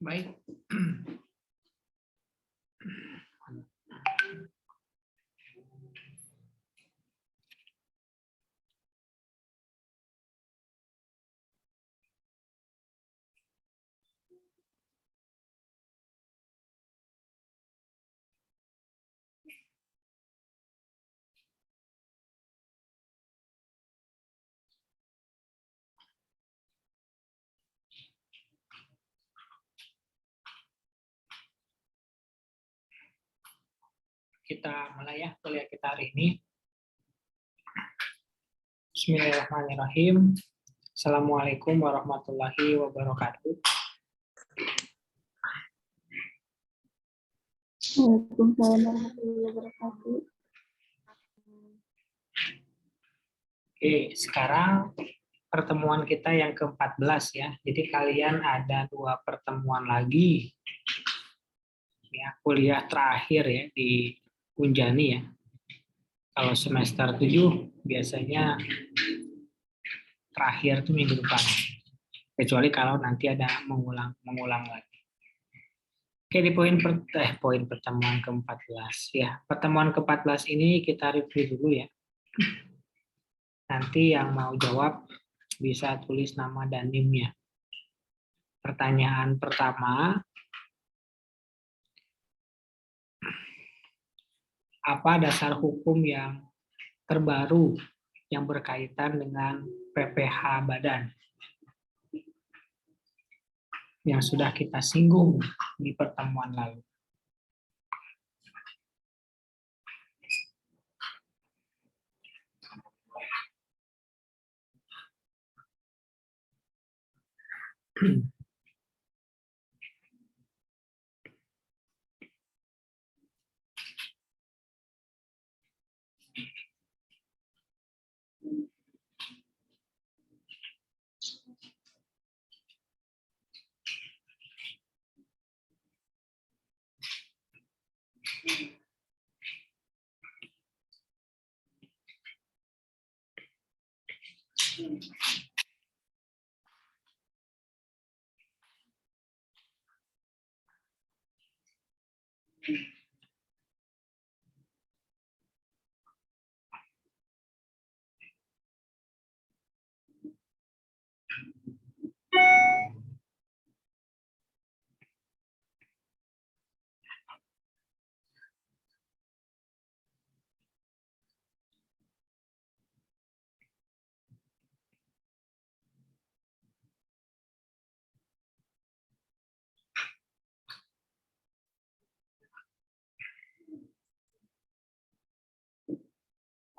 Baik. Kita mulai ya kuliah kita hari ini. Bismillahirrahmanirrahim. Assalamualaikum warahmatullahi wabarakatuh. Waalaikumsalam warahmatullahi wabarakatuh. Oke, sekarang pertemuan kita yang ke-14 ya. Jadi kalian ada 2 pertemuan lagi. Ya, kuliah terakhir ya di Unjani ya. Kalau semester 7 biasanya terakhir tuh minggu depan. Kecuali kalau nanti ada mengulang lagi. Oke, di poin pertemuan ke-14 ya. Pertemuan ke-14 ini kita review dulu ya. Nanti yang mau jawab bisa tulis nama dan NIM-nya. Pertanyaan pertama, apa dasar hukum yang terbaru yang berkaitan dengan PPh badan? Yang sudah kita singgung di pertemuan lalu.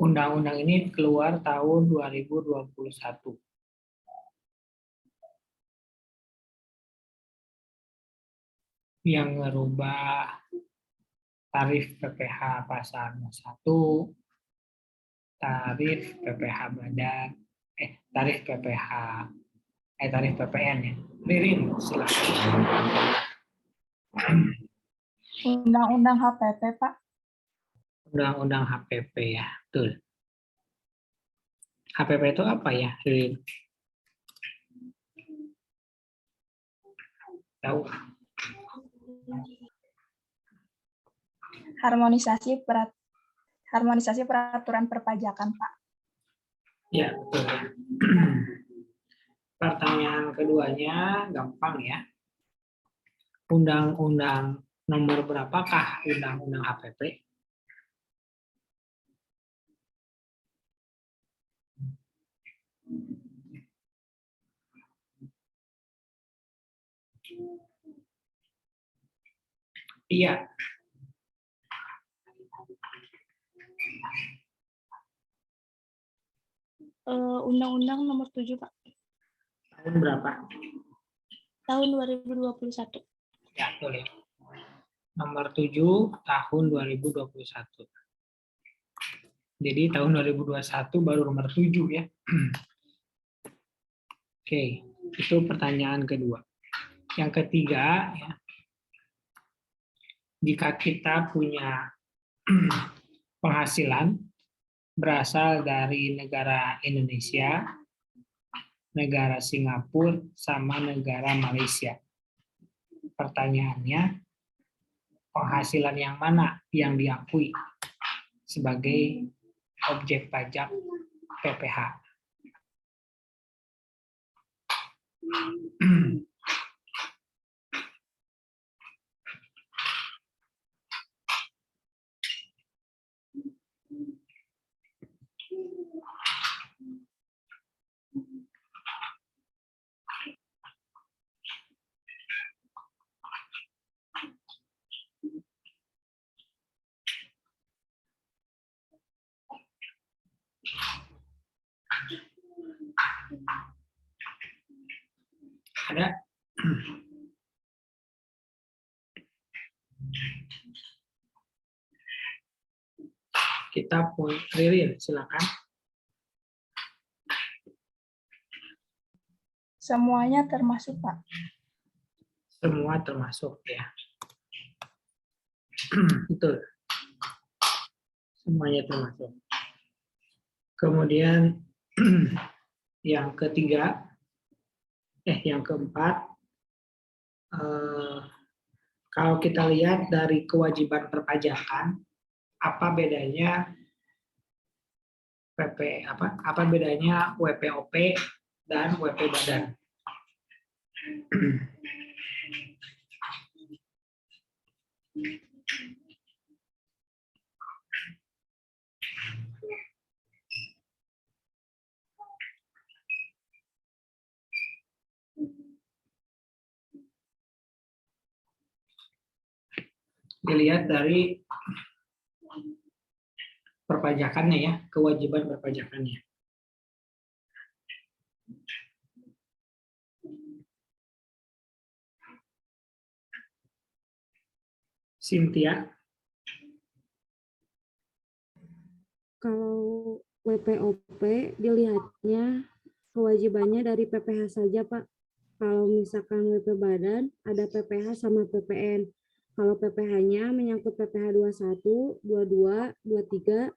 Undang-undang ini keluar tahun 2021. Yang merubah tarif PPh pasal 1, tarif PPh badan, tarif PPN ya. Ririn, silakan. Undang-undang HPP, Pak. Undang-undang HPP ya, betul. HPP itu apa ya, Ririn? Tahu? Harmonisasi peraturan perpajakan, Pak. Ya, betul ya. Pertanyaan keduanya gampang ya. Undang-undang nomor berapakah undang-undang HPP? Iya. Undang-Undang nomor 7, Pak. Tahun berapa? Tahun 2021. Ya, betul ya. Nomor 7 tahun 2021. Jadi tahun 2021 baru nomor 7 ya. Oke, itu pertanyaan kedua. Yang ketiga, ya, jika kita punya penghasilan berasal dari negara Indonesia, negara Singapura, sama negara Malaysia. Pertanyaannya, penghasilan yang mana yang diakui sebagai objek pajak PPh? Ada? Kita pun Ririn, silakan. Semuanya termasuk, Pak. Semua termasuk ya. Betul. Semuanya termasuk. Kemudian yang ketiga, yang keempat, kalau kita lihat dari kewajiban perpajakan, apa bedanya apa bedanya WPOP dan WP Badan? Dilihat dari perpajakannya ya, kewajiban perpajakannya. Cynthia. Kalau WPOP dilihatnya kewajibannya dari PPh saja, Pak. Kalau misalkan WP Badan ada PPh sama PPN. Kalau PPh-nya menyangkut PPh 21, 22, 23,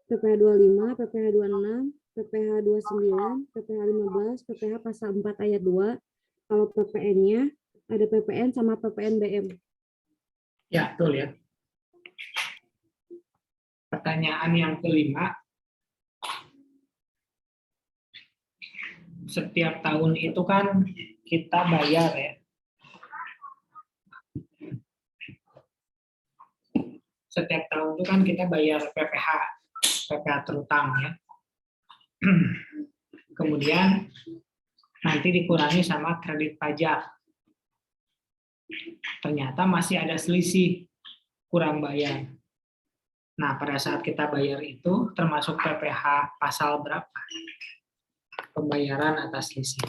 PPh 25, PPh 26, PPh 29, PPh 15, PPh pasal 4 ayat 2. Kalau PPN-nya ada PPN sama PPN BM. Ya, betul ya. Pertanyaan yang kelima, setiap tahun itu kan kita bayar ya. Setiap tahun itu kan kita bayar PPh terutang ya. Kemudian nanti dikurangi sama kredit pajak. Ternyata masih ada selisih, kurang bayar. Nah, pada saat kita bayar itu termasuk PPh pasal berapa? Pembayaran atas selisih.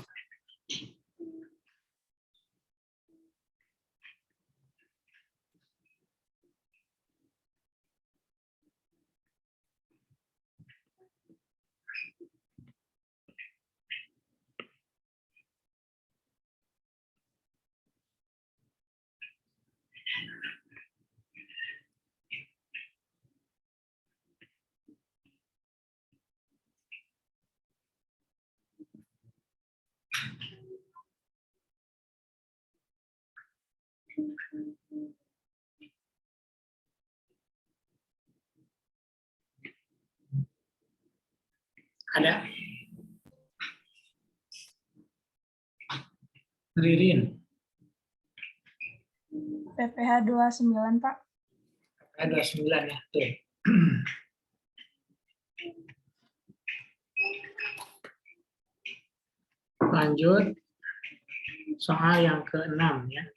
Ada? Ririn. PPh 29, Pak. PPh 29 ya, tuh. Lanjut soal yang ke-6 ya.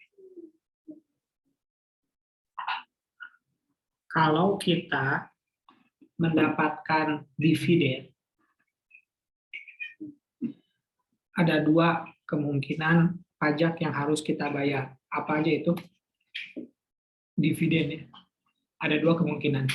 Kalau kita mendapatkan dividen, ada dua kemungkinan pajak yang harus kita bayar. Apa aja itu? Dividen ya. Ada dua kemungkinan.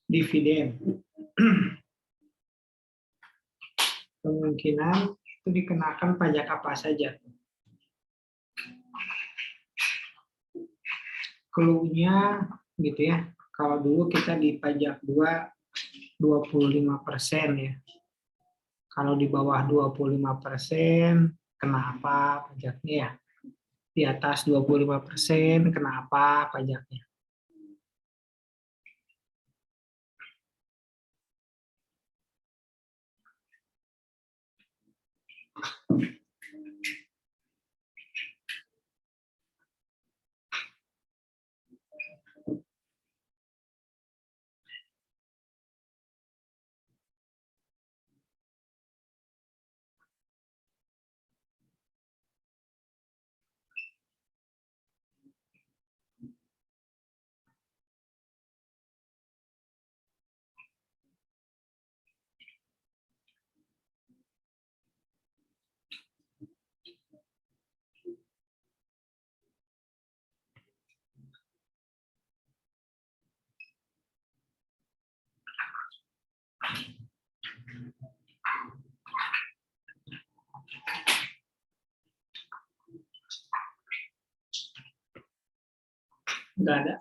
Dividen. Kemungkinan itu dikenakan pajak apa saja. Clue-nya gitu ya. Kalau dulu kita di pajak 25% ya. Kalau di bawah 25% kena apa pajaknya ya? Di atas 25% kena apa pajaknya? Enggak ada.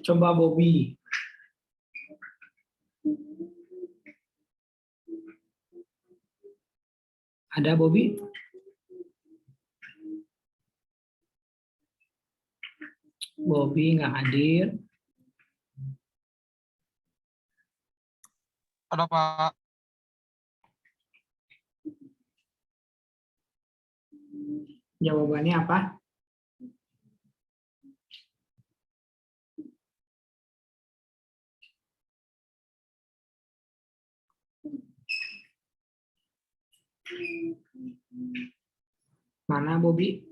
Coba Bobby. Ada Bobby? Bobby nggak hadir. Ada Pak. Jawabannya apa? Mana Bobby?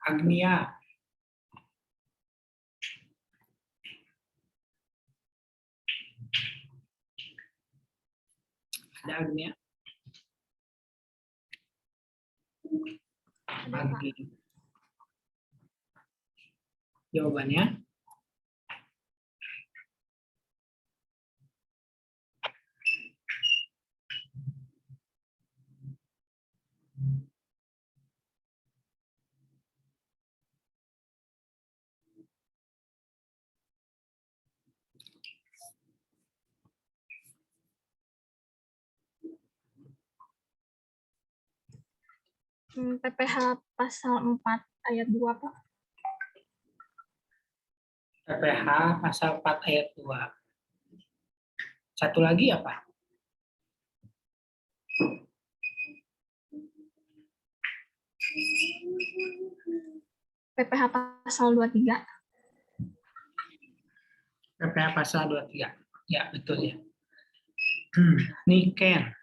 Agnia. Ada Agnia? Agi. Jawabannya? PPH pasal 4 ayat 2, Pak. PPH pasal 4 ayat 2. Satu lagi apa? PPH pasal 23. PPH pasal 23. Ya, betul ya. Niken.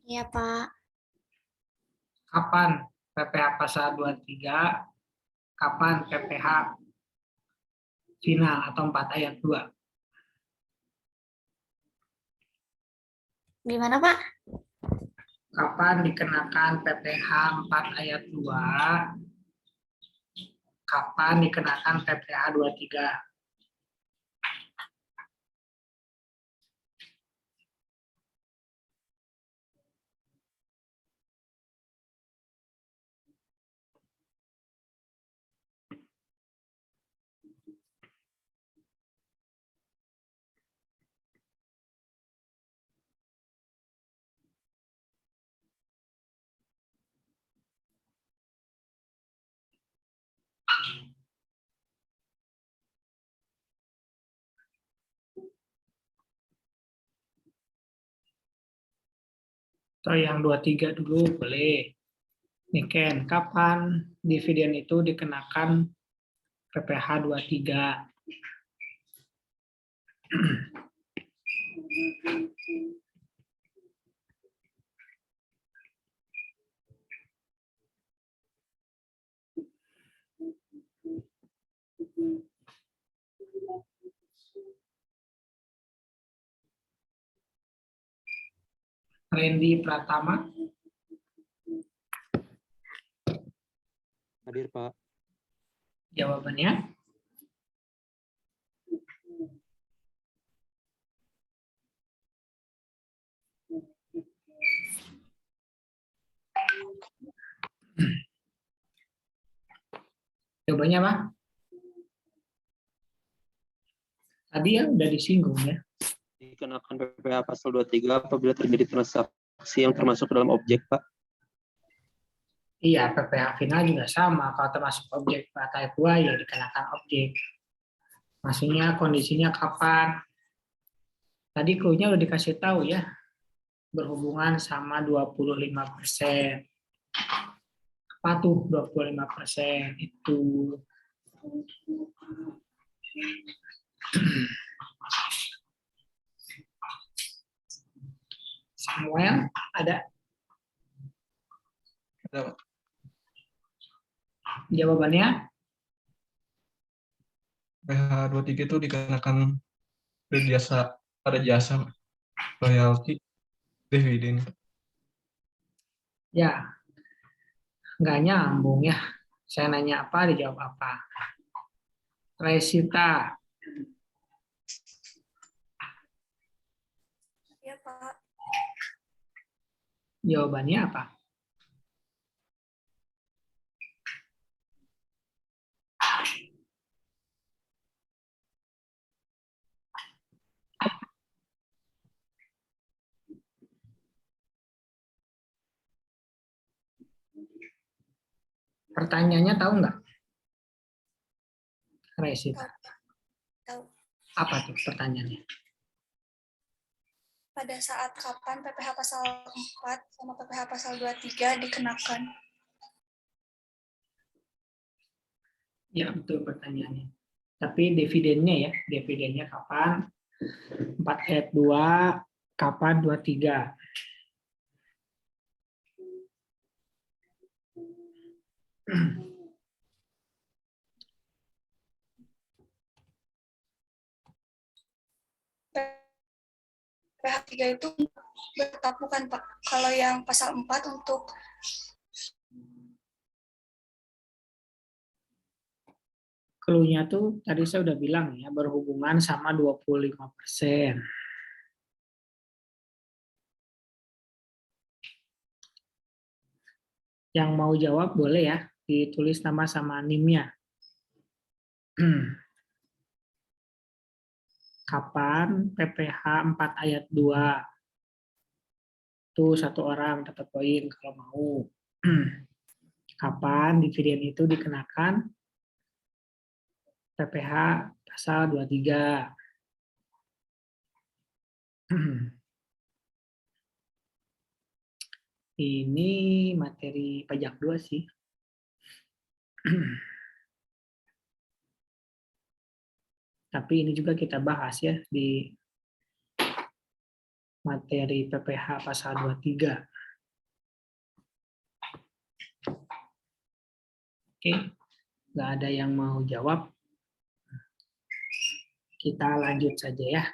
Iya, Pak. Kapan PPH pasal 23? Kapan PPH final atau 4 ayat 2? Gimana, Pak? Kapan dikenakan PPH 4 ayat 2? Kapan dikenakan PPH 23? Atau yang 23 dulu boleh. Nih Ken, kapan dividen itu dikenakan PPh 23? Randy Pratama, Hadir, Pak. jawabannya? Jawabannya apa? Tadi ya udah disinggung ya. Dikenakan PPh pasal 23 apabila terjadi transaksi yang termasuk dalam objek, Pak. Iya, PPh final juga sama. Kalau termasuk objek type 2 ya dikenakan objek. Maksudnya kondisinya kapan? Tadi clue-nya udah dikasih tahu ya. Berhubungan sama 25%. Apa tuh 25%? Itu Samuel ada Ada, Pak. jawabannya? PH 23 itu dikenakan pada jasa royalti dividen. Ya, nggak nyambung ya. Saya nanya apa, dijawab apa. Resita, Ya, Pak. jawabannya apa? Pertanyaannya tahu nggak? Resita. Tahu. Apa tuh pertanyaannya? Pada saat kapan PPh pasal 4 sama PPh pasal 23 dikenakan? Ya, betul pertanyaannya. Tapi dividennya ya, dividennya kapan? 4 ayat 2, kapan 23? PPh 3 itu tetap bukan, Pak. Kalau yang pasal 4 untuk Clue-nya tuh tadi saya udah bilang ya, berhubungan sama 25%. Yang mau jawab boleh ya, ditulis nama sama NIM-nya. Kapan PPh 4 ayat 2? Tuh satu orang dapat poin kalau mau. Kapan dividen itu dikenakan PPh pasal 23? Ini materi pajak 2 sih. Tapi ini juga kita bahas ya di materi PPh pasal 23. Oke, nggak ada yang mau jawab. Kita lanjut saja ya.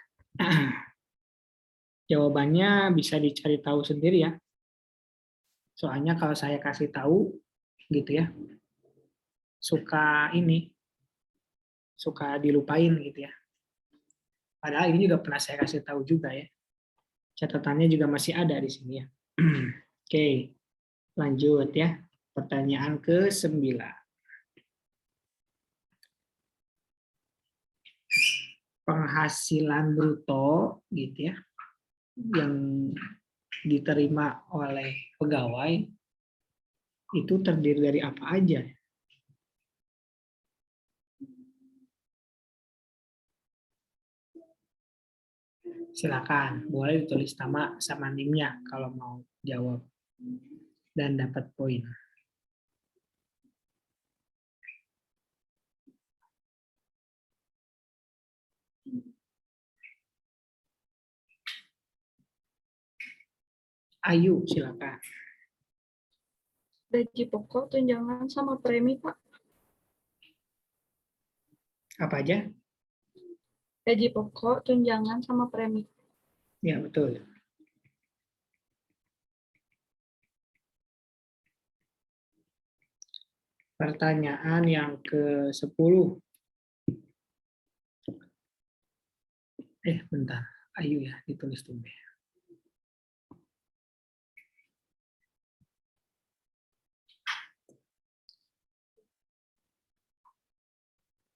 Jawabannya bisa dicari tahu sendiri ya. Soalnya kalau saya kasih tahu gitu ya, suka dilupain gitu ya. Padahal ini juga pernah saya kasih tahu juga ya. Catatannya juga masih ada di sini ya. Oke, lanjut ya. Pertanyaan ke-9. Penghasilan bruto gitu ya, yang diterima oleh pegawai itu terdiri dari apa aja? Silakan, boleh ditulis nama sama NIM-nya kalau mau jawab dan dapat poin. Ayu, silakan. Gaji pokok, tunjangan, sama premi, Pak. Apa aja? Gaji pokok, tunjangan, sama premi. Ya, betul. Pertanyaan yang ke-10. Bentar. Ayu ya, ditulis dulu.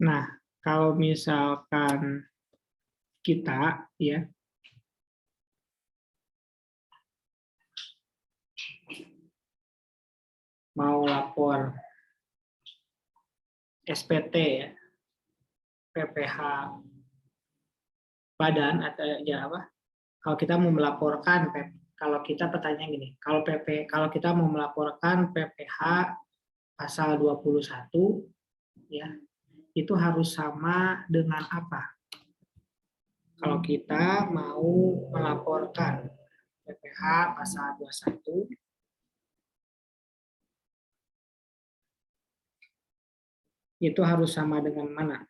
Nah, kalau misalkan kita ya mau lapor SPT ya, PPH badan atau ya apa? Kalau kita mau melaporkan kalau kita pertanyaan gini, kalau kita mau melaporkan PPH pasal 21 ya, itu harus sama dengan apa? Kalau kita mau melaporkan PPH pasal 21 itu harus sama dengan mana?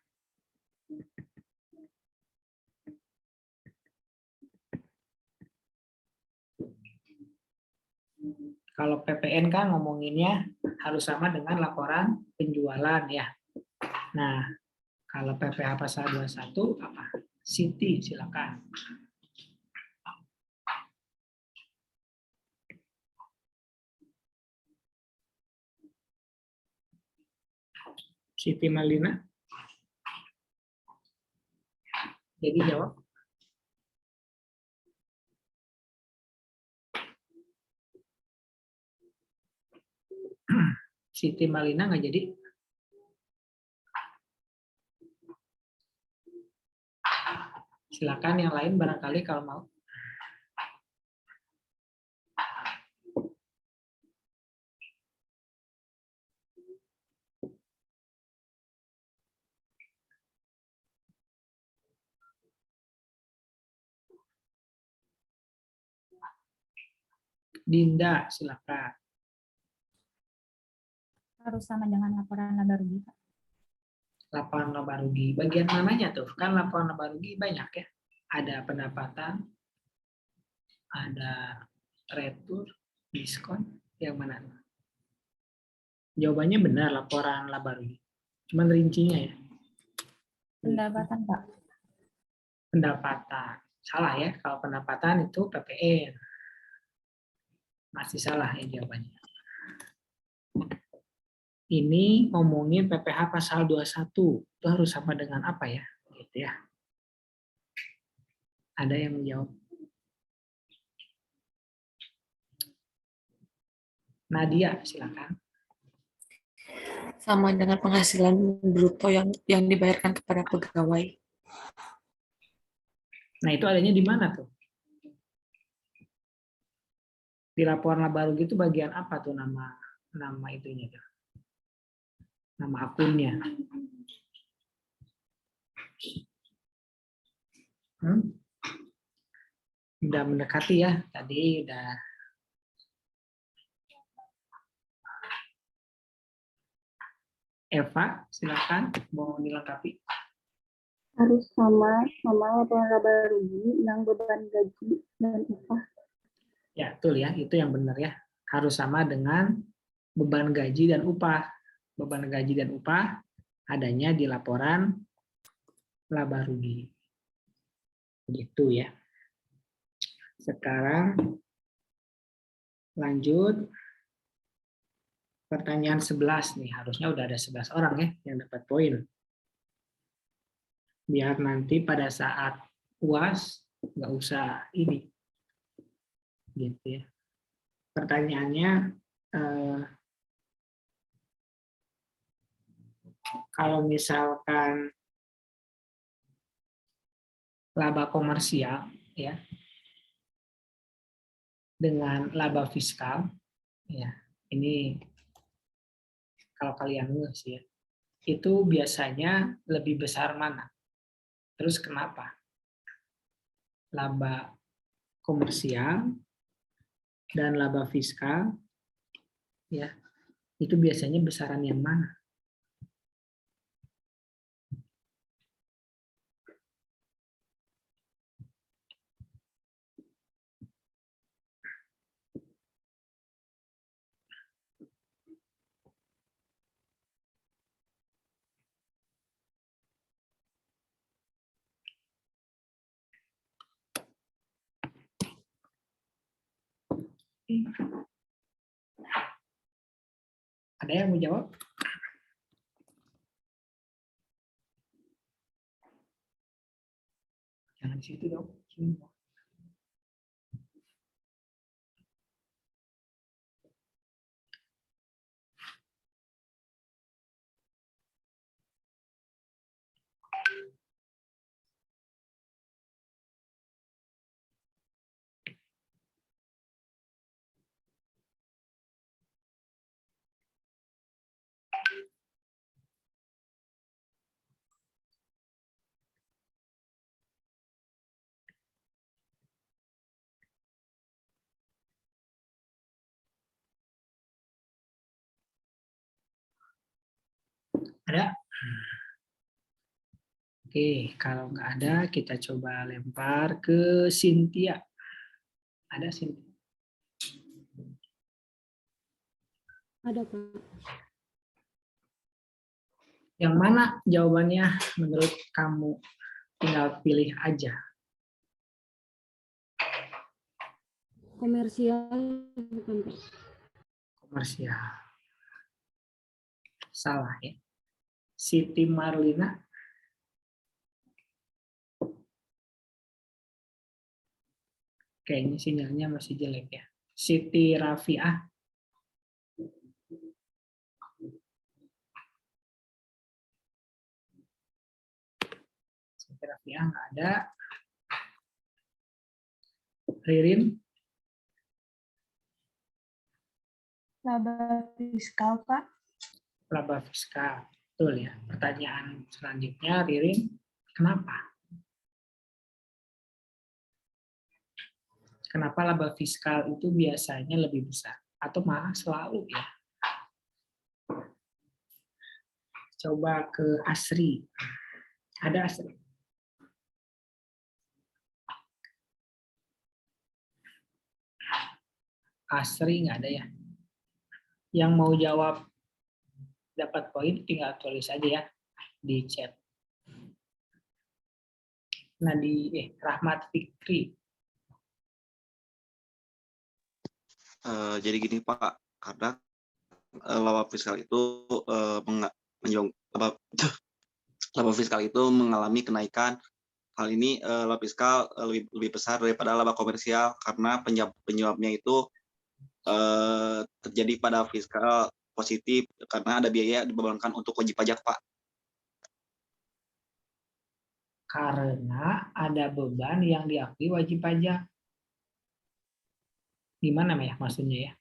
Kalau PPN kan ngomonginnya harus sama dengan laporan penjualan ya. Nah, kalau PPH pasal 21 apa? Siti, silakan. Siti Malina. Jadi jawab. Siti Malina nggak jadi. Silakan yang lain barangkali kalau mau. Dinda, silakan. Harus sama dengan laporan laba rugi, Pak. Laporan laba rugi. Bagian mananya tuh? Kan laporan laba rugi banyak ya. Ada pendapatan, ada retur, diskon, yang mana? Jawabannya benar, laporan laba rugi. Cuman rincinya ya. Pendapatan, Pak. Pendapatan. Salah ya, kalau pendapatan itu PPN. Masih salah ya jawabannya. Ini ngomongin PPH pasal 21. Itu harus sama dengan apa ya? Gitu ya. Ada yang menjawab? Nadia, silakan. Sama dengan penghasilan bruto yang dibayarkan kepada pegawai. Nah, itu adanya di mana tuh? Di laporan laba rugi itu bagian apa tuh nama itunya tuh? Nama akunnya. Udah mendekati ya, tadi udah. Eva, silakan mau dilengkapi. Harus sama laporan laba rugi yang beban gaji dan upah. Ya, betul ya, itu yang benar ya. Harus sama dengan beban gaji dan upah. Beban gaji dan upah adanya di laporan laba rugi. Begitu ya. Sekarang lanjut. Pertanyaan 11 nih, harusnya udah ada 11 orang ya yang dapat poin. Biar nanti pada saat UAS nggak usah ini. Gitu ya. Pertanyaannya, kalau misalkan laba komersial ya dengan laba fiskal, ya ini kalau kalian ngeh sih ya, itu biasanya lebih besar mana? Terus kenapa? Laba komersial dan laba fiskal, ya itu biasanya besaran yang mana? Ada yang mau jawab? Jangan di situ dong. Sini. Ada? Oke, kalau nggak ada, kita coba lempar ke Cynthia. Ada Cynthia? Ada, Pak. Yang mana jawabannya menurut kamu? Tinggal pilih aja. Komersial, bukan, Pak. Komersial. Salah ya. Siti Marlina. Kayaknya sinyalnya masih jelek ya. Siti Rafiah. Siti Rafiah nggak ada. Ririn. Laba fiskal, Pak. Laba fiskal. Betul ya. Pertanyaan selanjutnya, Ririn. Kenapa? Kenapa laba fiskal itu biasanya lebih besar? Atau malah selalu ya? Coba ke Asri. Ada Asri? Asri nggak ada ya? Yang mau jawab dapat poin tinggal tulis aja ya di chat. Rahmat Fikri. Jadi gini Pak, karena laba fiskal itu laba fiskal itu mengalami kenaikan. Hal ini laba fiskal lebih besar daripada laba komersial karena penyebabnya itu terjadi pada fiskal positif karena ada biaya dibebankan untuk wajib pajak, Pak. Karena ada beban yang diakui wajib pajak. Gimana ya maksudnya ya?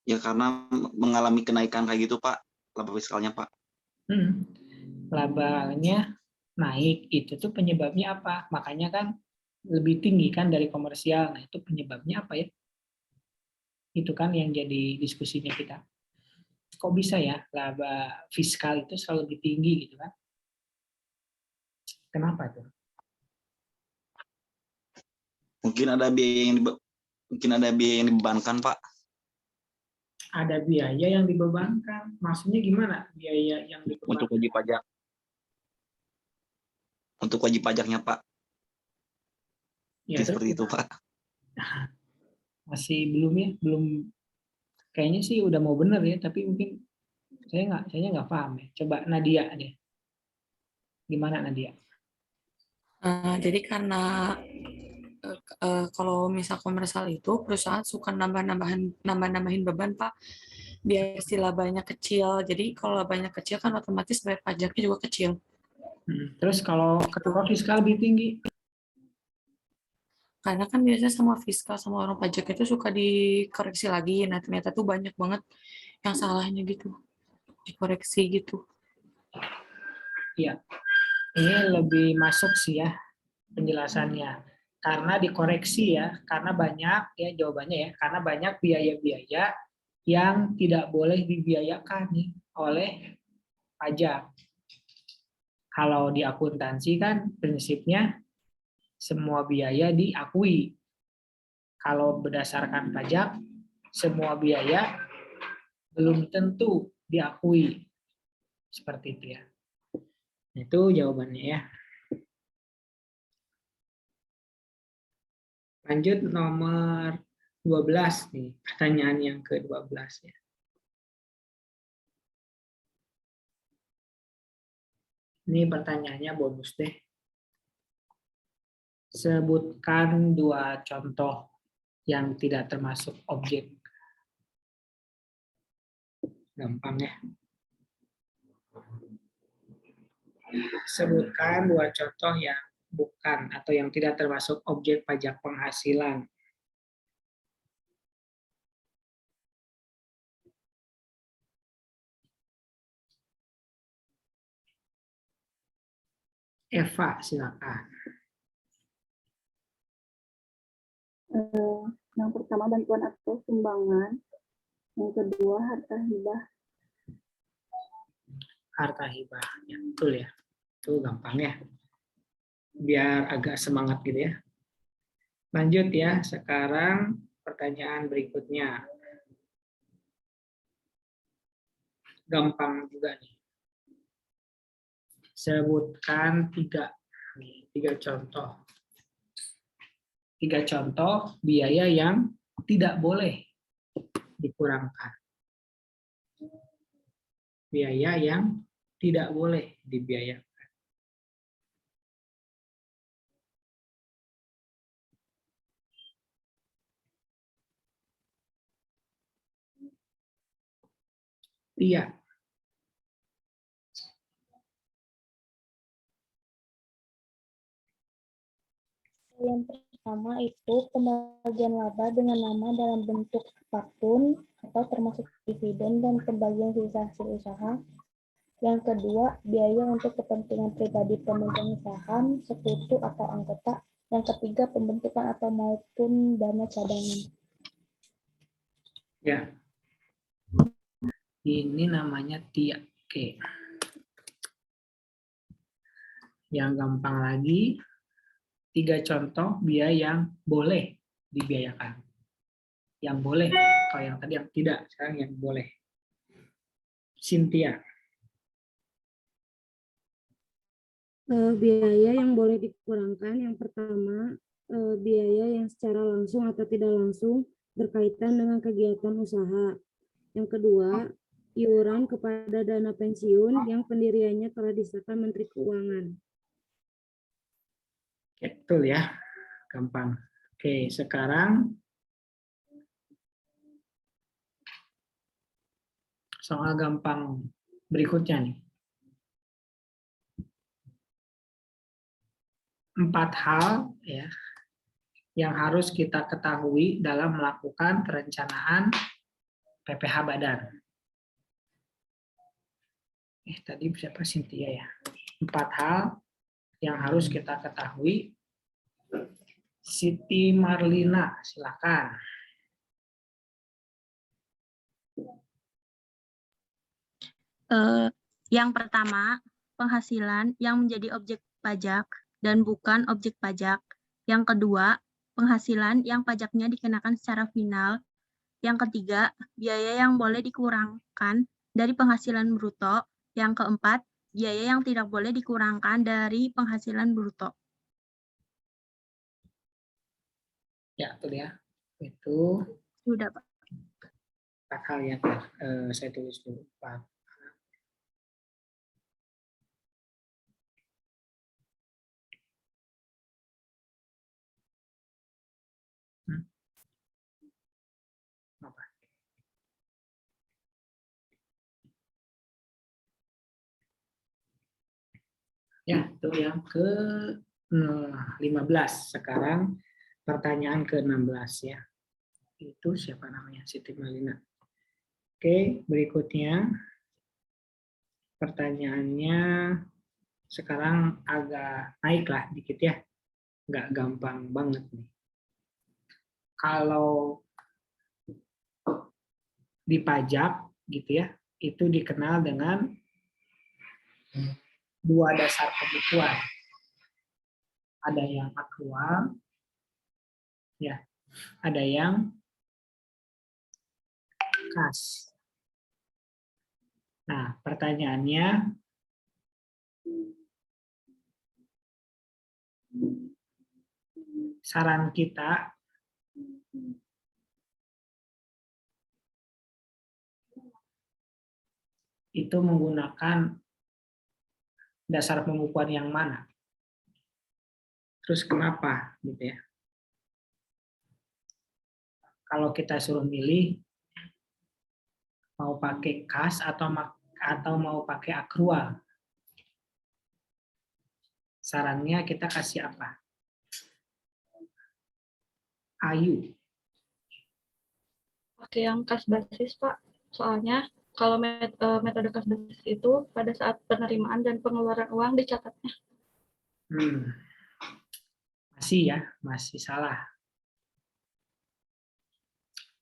Ya karena mengalami kenaikan kayak gitu, Pak, laba fiskalnya, Pak. Labanya naik, itu tuh penyebabnya apa? Makanya kan lebih tinggi kan dari komersial. Nah, itu penyebabnya apa ya? Itu kan yang jadi diskusinya kita. Kok bisa ya laba fiskal itu selalu lebih tinggi gitu kan? Kenapa tuh? Mungkin ada biaya yang dibebankan, Pak. Ada biaya yang dibebankan. Maksudnya gimana? Biaya yang dibebankan? Untuk wajib pajak. Untuk wajib pajaknya, Pak. Ya, seperti itu, Pak. Masih belum ya, belum. Kayaknya sih udah mau bener ya, tapi mungkin saya nggak paham ya. Coba Nadia deh. Gimana Nadia? Jadi karena kalau misal komersial itu perusahaan suka nambah-nambahin beban, Pak, biar si labanya kecil. Jadi kalau labanya kecil kan otomatis bayar pajaknya juga kecil. Terus kalau fiskal lebih tinggi, Karena kan biasanya sama fiskal sama orang pajak itu suka dikoreksi lagi. Nah, ternyata tuh banyak banget yang salahnya gitu. Dikoreksi gitu. Iya, ini lebih masuk sih ya penjelasannya. Karena dikoreksi ya, karena banyak ya jawabannya ya, karena banyak biaya-biaya yang tidak boleh dibiayakan nih oleh pajak. Kalau di akuntansi kan prinsipnya semua biaya diakui. Kalau berdasarkan pajak, semua biaya belum tentu diakui. Seperti itu ya. Itu jawabannya ya. Lanjut nomor 12 nih, pertanyaan yang ke-12 ya. Ini pertanyaannya bonus deh. Sebutkan 2 contoh yang tidak termasuk objek. Gampang ya. Sebutkan 2 contoh yang bukan atau yang tidak termasuk objek pajak penghasilan. Eva, silakan. Yang pertama bantuan atau sumbangan, yang kedua harta hibah. Harta hibah, ya, betul ya. Itu gampang ya. Biar agak semangat gitu ya. Lanjut ya, sekarang pertanyaan berikutnya. Gampang juga nih. Sebutkan 3 contoh. 3 contoh biaya yang tidak boleh dikurangkan. Biaya yang tidak boleh dibiayakan. Iya. Yang pertama itu pembagian laba dengan nama dalam bentuk apapun atau termasuk dividen dan pembagian sisa hasil usaha. Yang kedua, biaya untuk kepentingan pribadi pemegang saham, sekutu atau anggota. Yang ketiga, pembentukan atau maupun dana cadangan. Ya. Ini namanya TIA. Oke. Yang gampang lagi, 3 contoh biaya yang boleh dibiayakan. Yang boleh, kalau yang tadi yang tidak, sekarang yang boleh. Cynthia. Biaya yang boleh dikurangkan, yang pertama, biaya yang secara langsung atau tidak langsung berkaitan dengan kegiatan usaha. Yang kedua, iuran kepada dana pensiun yang pendiriannya telah disahkan Menteri Keuangan. Betul ya, gampang. Oke, sekarang soal gampang berikutnya nih. 4 hal ya yang harus kita ketahui dalam melakukan perencanaan PPh badan. Tadi siapa Cynthia ya? 4 hal yang harus kita ketahui. Siti Marlina, silakan. Yang pertama, penghasilan yang menjadi objek pajak dan bukan objek pajak. Yang kedua, penghasilan yang pajaknya dikenakan secara final. Yang ketiga, biaya yang boleh dikurangkan dari penghasilan bruto. Yang keempat, biaya yang tidak boleh dikurangkan dari penghasilan bruto. Ya, betul ya. Itu Sudah, Pak. 4 hal yang saya tulis dulu. 4. Ya, itu yang ke-15. Sekarang pertanyaan ke-16 ya. Itu siapa namanya? Siti Malina. Oke, berikutnya pertanyaannya sekarang agak naik lah dikit ya. Nggak gampang banget nih. Kalau di pajak gitu ya, itu dikenal dengan dua dasar pembukuan. Ada yang akrual, ya, ada yang kas. Nah, pertanyaannya, saran kita itu menggunakan dasar pembukuan yang mana? Terus kenapa gitu ya? Kalau kita suruh milih mau pakai kas atau mau pakai akrual, sarannya kita kasih apa? Ayu. Pakai yang kas basis, Pak. Soalnya kalau metode kas basis itu pada saat penerimaan dan pengeluaran uang dicatatnya. Masih ya, masih salah.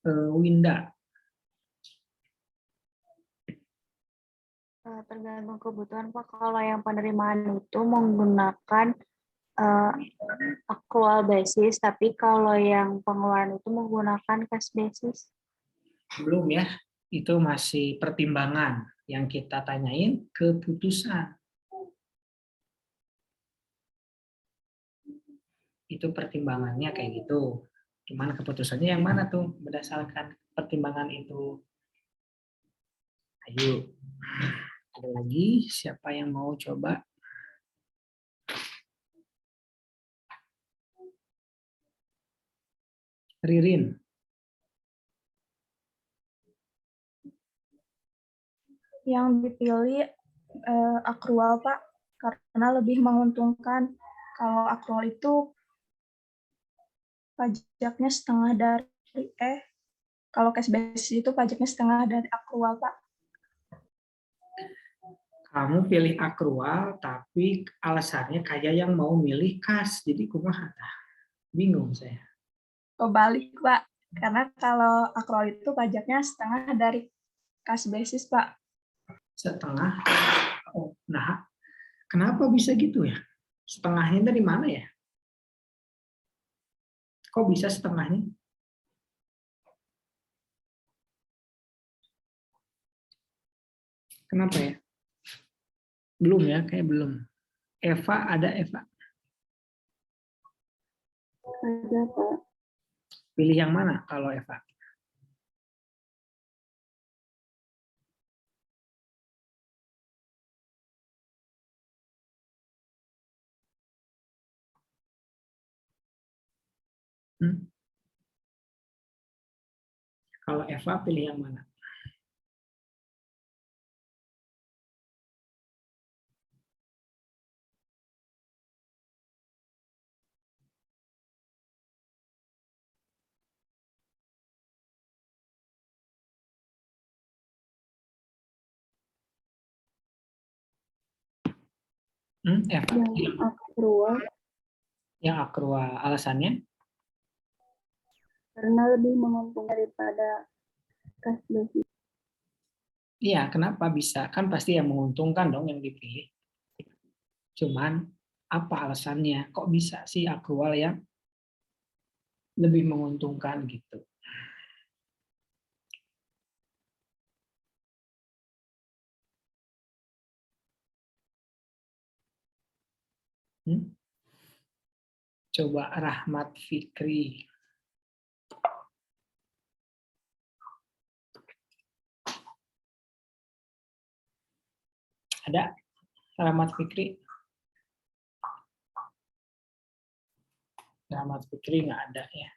Winda. Tergantung kebutuhan, Pak. Kalau yang penerimaan itu menggunakan akrual basis, tapi kalau yang pengeluaran itu menggunakan kas basis. Belum ya, itu masih pertimbangan. Yang kita tanyain keputusan. Itu pertimbangannya kayak gitu. Cuman keputusannya yang mana tuh berdasarkan pertimbangan itu? Ayo. Ada lagi siapa yang mau coba? Ririn. Yang dipilih akrual, Pak, karena lebih menguntungkan. Kalau akrual itu pajaknya setengah dari kalau cash basis itu pajaknya setengah dari akrual, Pak. Kamu pilih akrual, tapi alasannya kayak yang mau milih kas. Jadi kumaha? Bingung saya. Kebalik, Pak. Karena kalau akrual itu pajaknya setengah dari kas basis, Pak. Setengah? Oh, nah, kenapa bisa gitu ya? Setengahnya dari mana ya? Kok bisa setengahnya? Kenapa ya? Belum ya, kayak belum. Eva, ada Eva? Ada, Pak. Pilih yang mana kalau Eva? Kalau Eva pilih yang mana? Eva. Yang akrual. Yang akrual. Alasannya? Karena lebih menguntungkan daripada kas basis. Iya, kenapa bisa? Kan pasti yang menguntungkan dong yang dipilih. Cuman, apa alasannya? Kok bisa sih akrual yang lebih menguntungkan gitu? Coba Rahmat Fikri. Ada Rahmat Fikri? Rahmat Fikri nggak ada ya.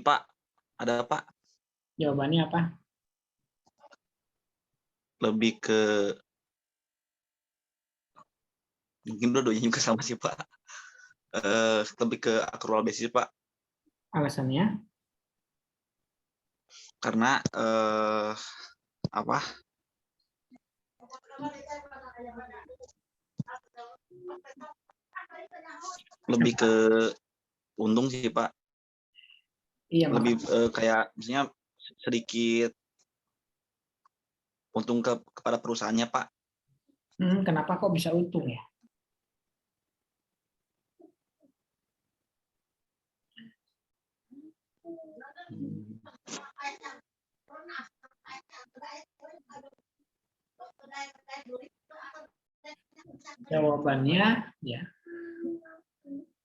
Pak, ada Pak. Jawabannya apa? Lebih ke mungkin dua-duanya juga sama sih Pak. lebih ke accrual basis, Pak. Alasannya? Karena lebih ke untung sih, Pak. Iya, Lebih kayak misalnya sedikit untung kepada perusahaannya, Pak. Kenapa kok bisa untung ya? Jawabannya ya,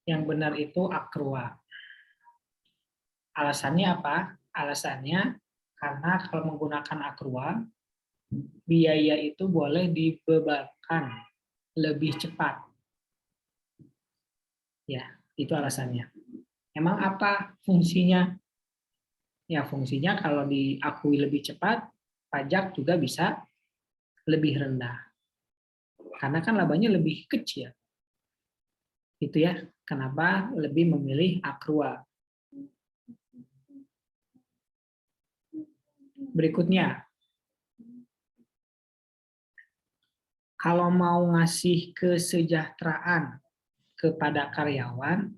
yang benar itu akrua. Alasannya apa? Alasannya karena kalau menggunakan akrua, biaya itu boleh dibebankan lebih cepat. Ya, itu alasannya. Emang apa fungsinya? Ya, fungsinya kalau diakui lebih cepat, pajak juga bisa lebih rendah. Karena kan labanya lebih kecil. Itu ya, kenapa lebih memilih akrua. Berikutnya, kalau mau ngasih kesejahteraan kepada karyawan,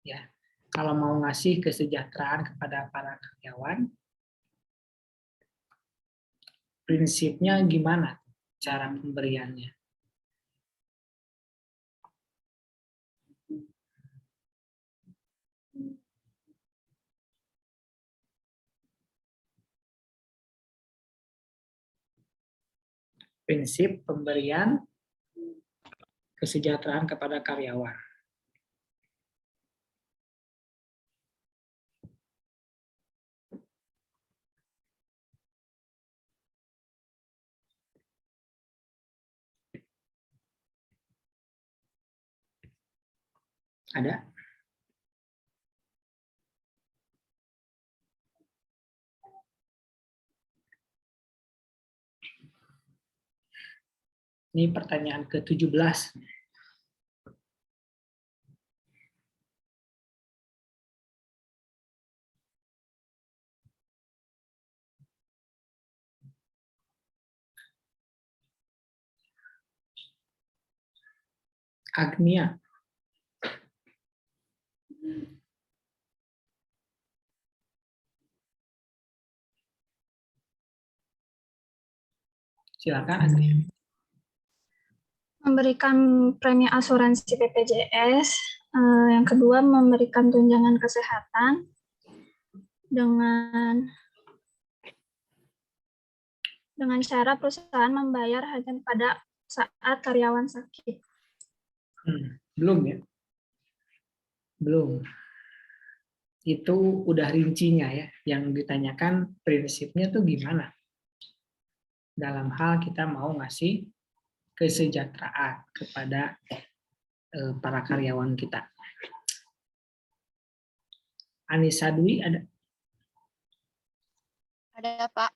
ya, kalau mau ngasih kesejahteraan kepada para karyawan, prinsipnya gimana cara pemberiannya? Prinsip pemberian kesejahteraan kepada karyawan. Ada? Ini pertanyaan ke-17. Agnia. Silakan Agnia. Memberikan premi asuransi BPJS, yang kedua memberikan tunjangan kesehatan dengan cara perusahaan membayar hanya pada saat karyawan sakit. Belum ya? Belum. Itu udah rincinya ya. Yang ditanyakan prinsipnya tuh gimana? Dalam hal kita mau ngasih kesejahteraan kepada para karyawan kita. Anissa Dwi ada? Ada, Pak.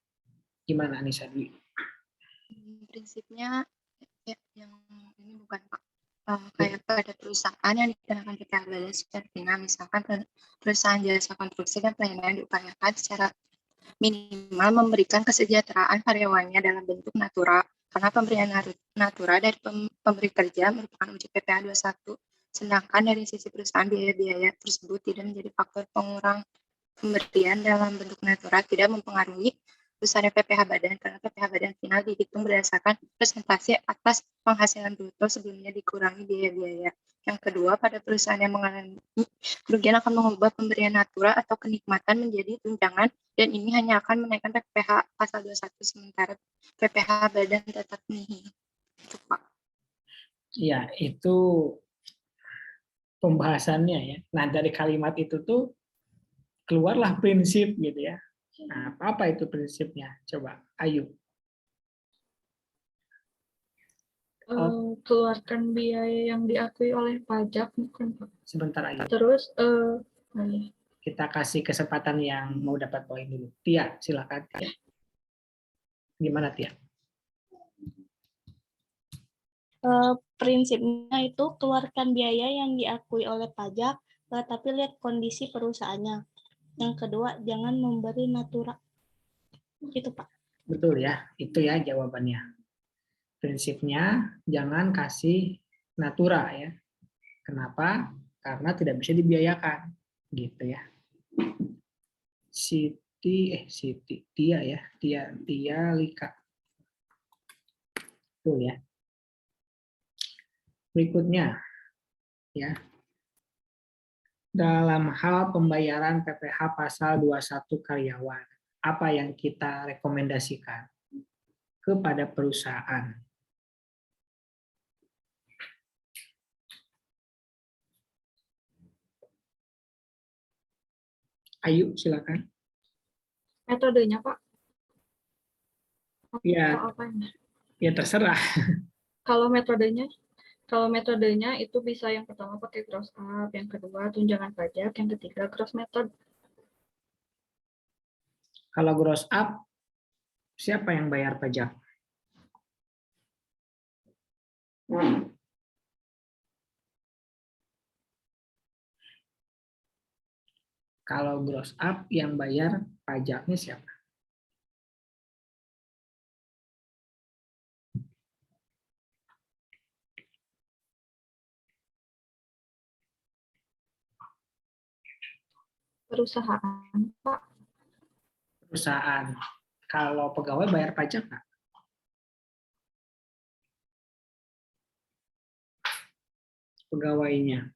Gimana Anissa Dwi? Prinsipnya ya, yang ini bukan, Pak. Kayak pada perusahaan yang dikenakan PPh badan seperti misalkan perusahaan jasa konstruksi dan pelayanan diupayakan secara minimal memberikan kesejahteraan karyawannya dalam bentuk natura, karena pemberian natura dari pemberi kerja merupakan objek PPh 21, sedangkan dari sisi perusahaan biaya-biaya tersebut tidak menjadi faktor pengurang pemberian dalam bentuk natura, tidak mempengaruhi besarnya PPh badan, karena PPh badan final dihitung berdasarkan presentasi atas penghasilan bruto sebelumnya dikurangi biaya-biaya. Yang kedua, pada perusahaan yang mengalami kerugian akan mengubah pemberian natura atau kenikmatan menjadi tunjangan, dan ini hanya akan menaikkan PPh pasal 21, sementara PPh badan tetap nihil. Itu, Pak. Ya, itu pembahasannya ya. Nah, dari kalimat itu tuh keluarlah prinsip gitu ya. Nah, apa itu prinsipnya? Coba, Ayu. Keluarkan biaya yang diakui oleh pajak, bukan, Pak. Sebentar Ayu. Terus, kita kasih kesempatan yang mau dapat poin dulu. Tia, silakan. Tia. Gimana Tia? Prinsipnya itu keluarkan biaya yang diakui oleh pajak, tapi lihat kondisi perusahaannya. Yang kedua, jangan memberi natura. Gitu, Pak. Betul ya, itu ya jawabannya. Prinsipnya jangan kasih natura ya. Kenapa? Karena tidak bisa dibiayakan, gitu ya. Tia Lika. Betul ya. Berikutnya ya. Dalam hal pembayaran PPh pasal 21 karyawan, apa yang kita rekomendasikan kepada perusahaan? Ayu, silakan. Metodenya, Pak? Ya, Atau apanya? ya terserah. Kalau metodenya itu bisa yang pertama pakai gross up, yang kedua tunjangan pajak, yang ketiga gross method. Kalau gross up, siapa yang bayar pajak? Kalau gross up yang bayar pajaknya siapa? Perusahaan, Pak. Perusahaan. Kalau pegawai bayar pajak nggak? Pegawainya.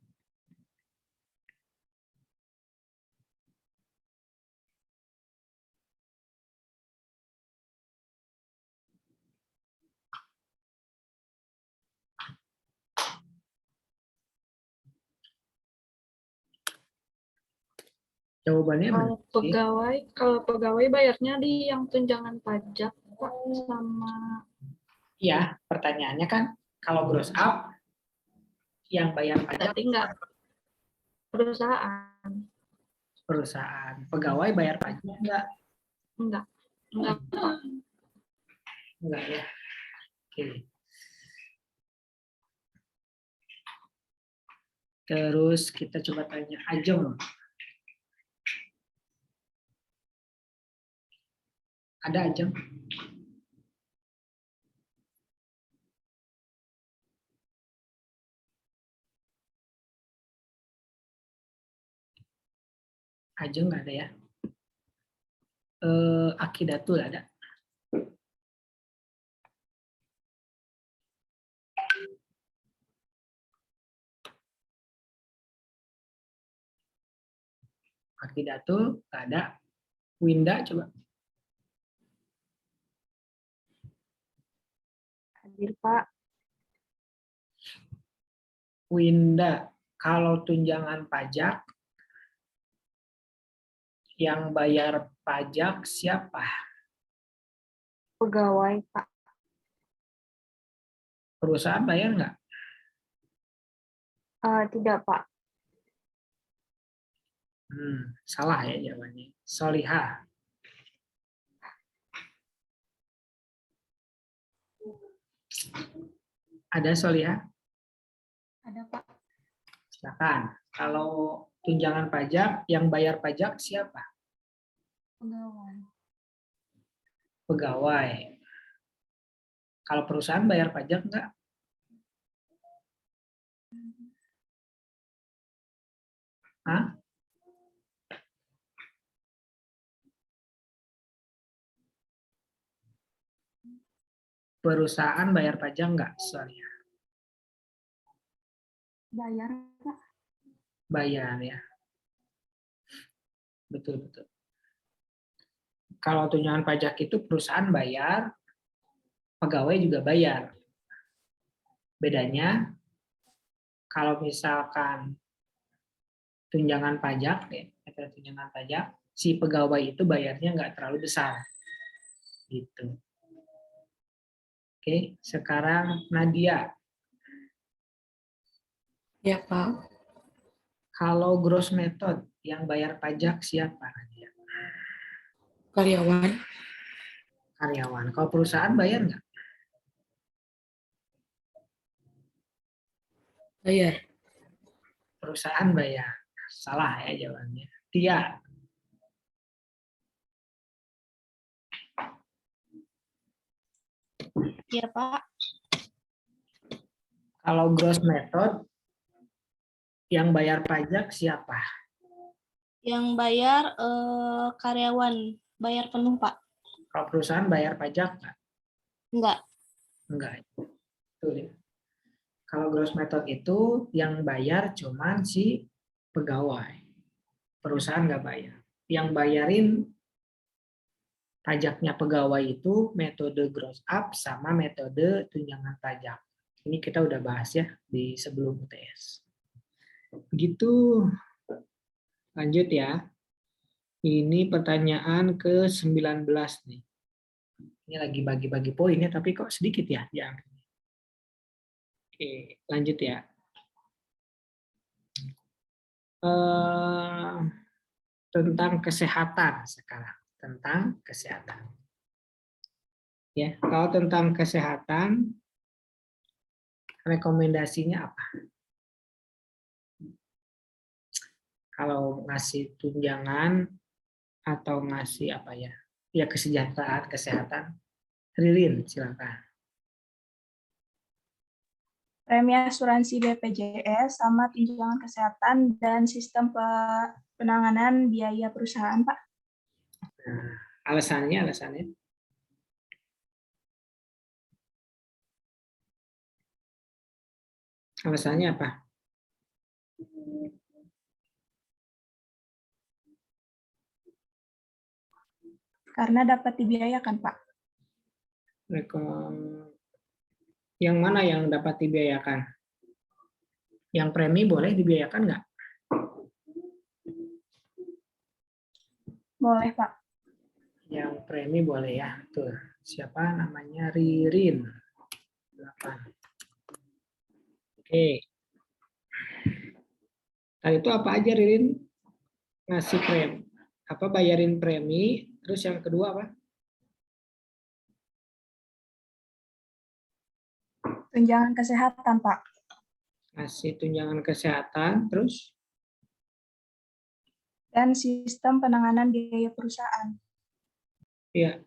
Jawabannya Kalau pegawai bayarnya di yang tunjangan pajak, Pak, sama. Iya, pertanyaannya kan kalau gross up yang bayar pajak Berarti enggak perusahaan. Perusahaan. Pegawai bayar pajak enggak? Enggak, Pak. Enggak ya. Oke. Terus kita coba tanya Ajeng. Ada Ajeng? Ajeng nggak ada ya? Akidatul ada? Akidatul nggak ada. Winda coba. Hadir, Pak. Winda, kalau tunjangan pajak, yang bayar pajak siapa? Pegawai, Pak. Perusahaan bayar nggak? Tidak, Pak. Salah ya jawabannya. Solihah. Ada Solihah? Ada, Pak. Silakan. Kalau tunjangan pajak, yang bayar pajak siapa? Pegawai. Pegawai. Kalau perusahaan bayar pajak nggak? Hah? Perusahaan bayar pajak nggak? Soalnya. Bayar, Pak. Bayar ya. Betul. Kalau tunjangan pajak itu perusahaan bayar, pegawai juga bayar. Bedanya, kalau misalkan tunjangan pajak, si pegawai itu bayarnya nggak terlalu besar. Gitu. Oke, sekarang Nadia. Ya, Pak. Kalau gross method, yang bayar pajak siapa, Nadia? Karyawan. Karyawan. Kalau perusahaan bayar nggak? Bayar. Perusahaan bayar. Salah ya jawabannya. Tia. Iya, Pak. Kalau gross method, yang bayar pajak siapa? Yang bayar karyawan, bayar penuh, Pak. Kalau perusahaan bayar pajak nggak? Enggak. Enggak. Betul ya. Kalau gross method itu yang bayar cuman si pegawai. Perusahaan nggak bayar. Yang bayarin pajaknya pegawai itu metode gross up sama metode tunjangan pajak. Ini kita udah bahas ya di sebelum UTS. Begitu. Lanjut ya. Ini pertanyaan ke-19 nih. Ini lagi bagi-bagi poinnya, tapi kok sedikit ya? Ya. Oke, lanjut ya. Tentang kesehatan sekarang. Tentang kesehatan. Ya, kalau tentang kesehatan, rekomendasinya apa? Kalau ngasih tunjangan atau ngasih apa ya? Ya kesejahteraan, kesehatan. Ririn, silakan. Premi asuransi BPJS sama tunjangan kesehatan dan sistem penanganan biaya perusahaan, Pak. Nah, alasannya. Alasannya apa? Karena dapat dibiayakan, Pak. Yang mana yang dapat dibiayakan? Yang premi boleh dibiayakan nggak? Boleh, Pak. Yang premi boleh ya. Tuh, siapa namanya? Ririn. Oke. Tadi itu apa aja Ririn? Ngasih premi. Apa bayarin premi, terus yang kedua apa? Tunjangan kesehatan, Pak. Ngasih tunjangan kesehatan, terus? Dan sistem penanganan biaya perusahaan. Iya.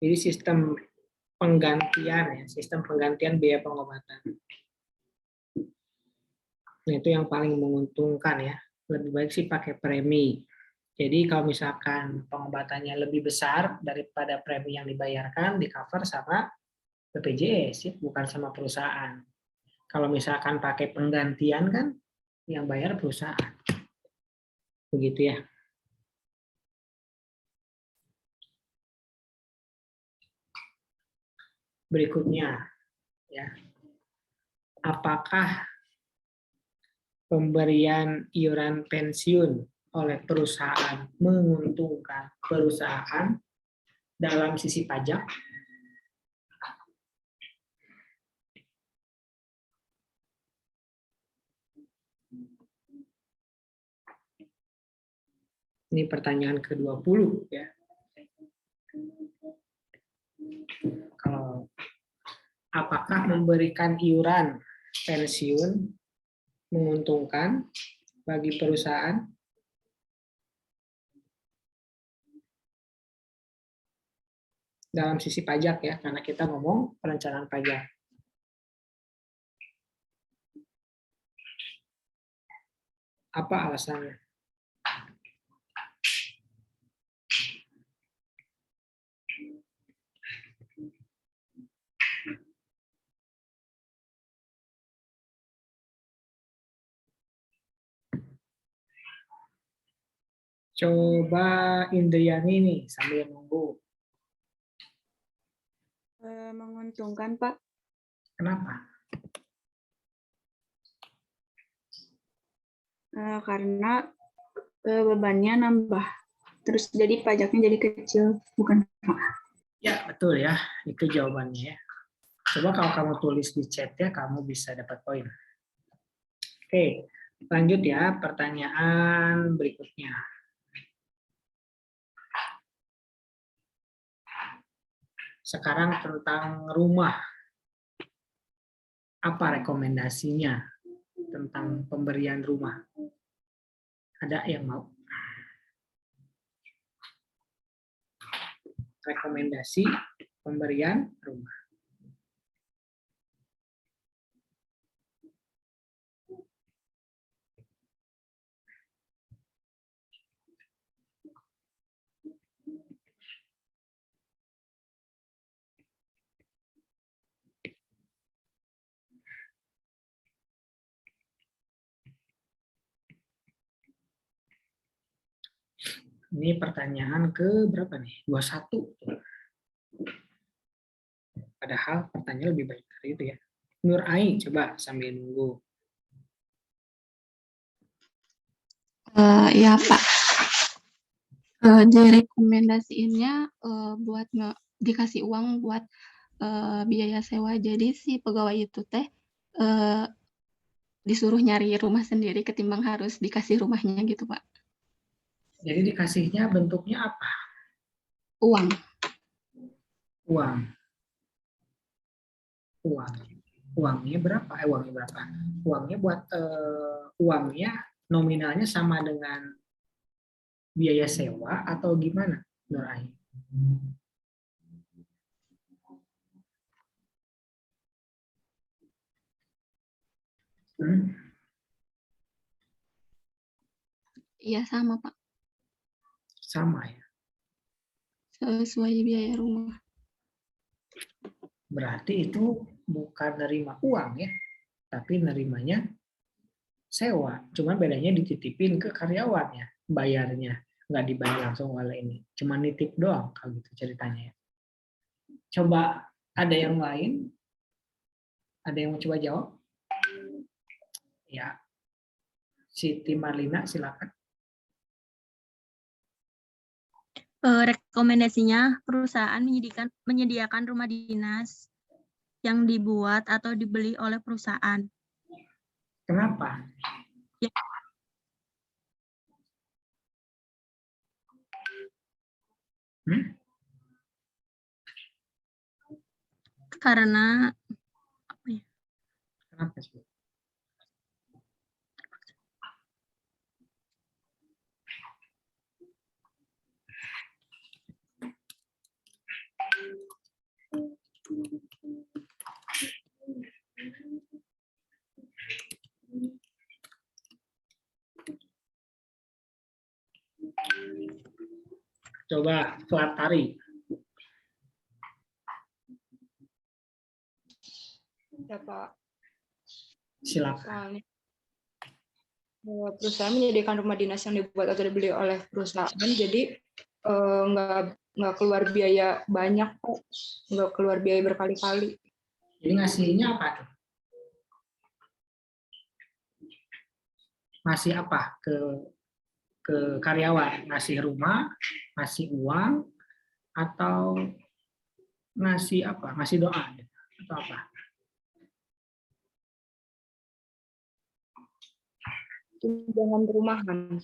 Jadi sistem penggantian ya, sistem penggantian biaya pengobatan. Nah, itu yang paling menguntungkan ya. Lebih baik sih pakai premi. Jadi kalau misalkan pengobatannya lebih besar daripada premi yang dibayarkan, di cover sama BPJS ya, bukan sama perusahaan. Kalau misalkan pakai penggantian kan, yang bayar perusahaan. Begitu ya. Berikutnya, ya, apakah pemberian iuran pensiun oleh perusahaan menguntungkan perusahaan dalam sisi pajak? Ini pertanyaan ke-20 ya. Kalau apakah memberikan iuran pensiun menguntungkan bagi perusahaan? Dalam sisi pajak ya, karena kita ngomong perencanaan pajak. Apa alasannya? Coba Indriani nih sambil nunggu. Menguntungkan, Pak. Kenapa? Karena bebannya nambah. Terus jadi pajaknya jadi kecil, bukan, Pak? Ya, betul ya. Itu jawabannya ya. Coba kalau kamu tulis di chat ya, kamu bisa dapat poin. Oke, lanjut ya pertanyaan berikutnya. Sekarang tentang rumah. Apa rekomendasinya tentang pemberian rumah? Ada yang mau? Rekomendasi pemberian rumah. Ini pertanyaan ke berapa nih? 21. Padahal pertanyaan lebih baik dari itu ya. Nur Ai, coba sambil nunggu. Ya Pak, direkomendasiinnya buat dikasih uang buat biaya sewa. Jadi si pegawai itu teh disuruh nyari rumah sendiri ketimbang harus dikasih rumahnya gitu Pak. Jadi dikasihnya bentuknya apa? Uang. Uang. Uangnya berapa? Uangnya buat uangnya nominalnya sama dengan biaya sewa atau gimana, Nur Ai? Iya sama Pak. Sama ya. Sesuai biaya rumah. Berarti itu bukan nerima uang ya, tapi nerimanya sewa. Cuman bedanya dititipin ke karyawannya, bayarnya nggak dibayar langsung oleh ini. Cuma nitip doang kalau gitu ceritanya ya. Coba ada yang lain? Ada yang mau coba jawab? Ya. Siti Marlina silakan. Rekomendasinya perusahaan menyediakan rumah dinas yang dibuat atau dibeli oleh perusahaan. Kenapa? Ya. Karena apa ya? Kenapa sih? Coba Flatari. Ya Pak. Silakan. Perusahaan menyediakan rumah dinas yang dibuat atau dibeli oleh perusahaan, jadi nggak keluar biaya banyak, nggak keluar biaya berkali-kali. Jadi ngasihnya apa tuh? Ngasih apa ke karyawan? Ngasih rumah, ngasih uang, atau ngasih apa? Ngasih doa atau apa? Tunjangan perumahan.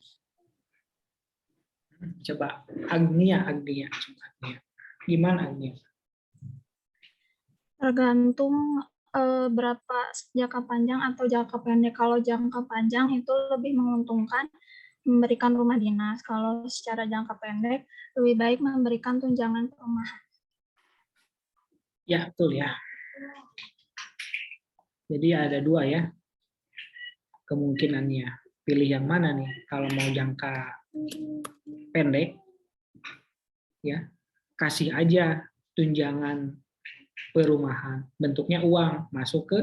Coba Agnia. Gimana Agnia? Tergantung berapa jangka panjang atau jangka pendek. Kalau jangka panjang itu lebih menguntungkan memberikan rumah dinas. Kalau secara jangka pendek lebih baik memberikan tunjangan perumahan. Ya, betul ya. Jadi ada dua ya kemungkinannya. Pilih yang mana nih? Kalau mau jangka pendek, ya kasih aja tunjangan perumahan. Bentuknya uang, masuk ke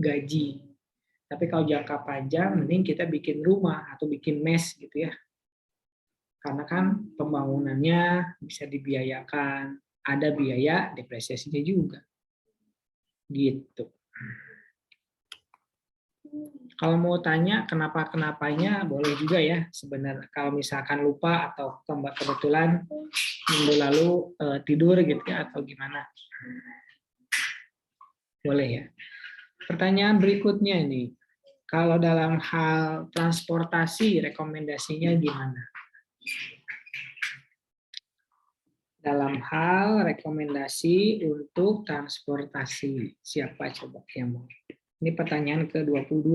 gaji. Tapi kalau jangka panjang, mending kita bikin rumah atau bikin mes gitu ya. Karena kan pembangunannya bisa dibiayakan, ada biaya depresiasinya juga. Gitu. Kalau mau tanya kenapa-kenapanya boleh juga ya. Sebenarnya kalau misalkan lupa atau kebetulan minggu lalu tidur gitu ya atau gimana. Boleh ya. Pertanyaan berikutnya ini. Kalau dalam hal transportasi rekomendasinya gimana? dalam hal rekomendasi untuk transportasi. Siapa coba yang mau? Ini pertanyaan ke-22.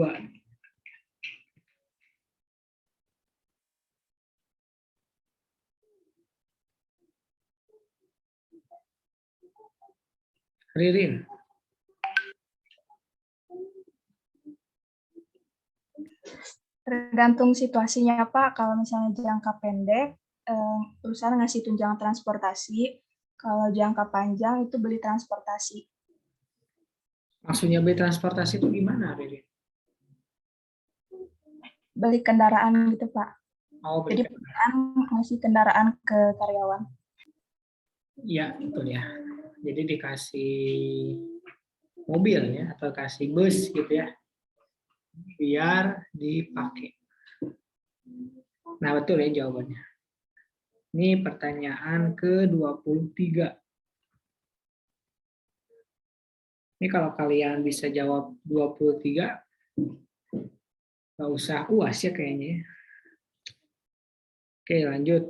Ririn. Tergantung situasinya Pak, kalau misalnya jangka pendek, perusahaan ngasih tunjangan transportasi, kalau jangka panjang itu beli transportasi. Maksudnya beli transportasi itu gimana, Ririn? Beli kendaraan gitu Pak. Oh, beli Jadi perusahaan ngasih kendaraan ke karyawan. Iya, betul ya. Jadi dikasih mobil ya, atau kasih bus gitu ya, biar dipakai. Nah, betul ya jawabannya. Ini pertanyaan ke-23. Ini kalau kalian bisa jawab 23, nggak usah UAS ya kayaknya. Oke, lanjut.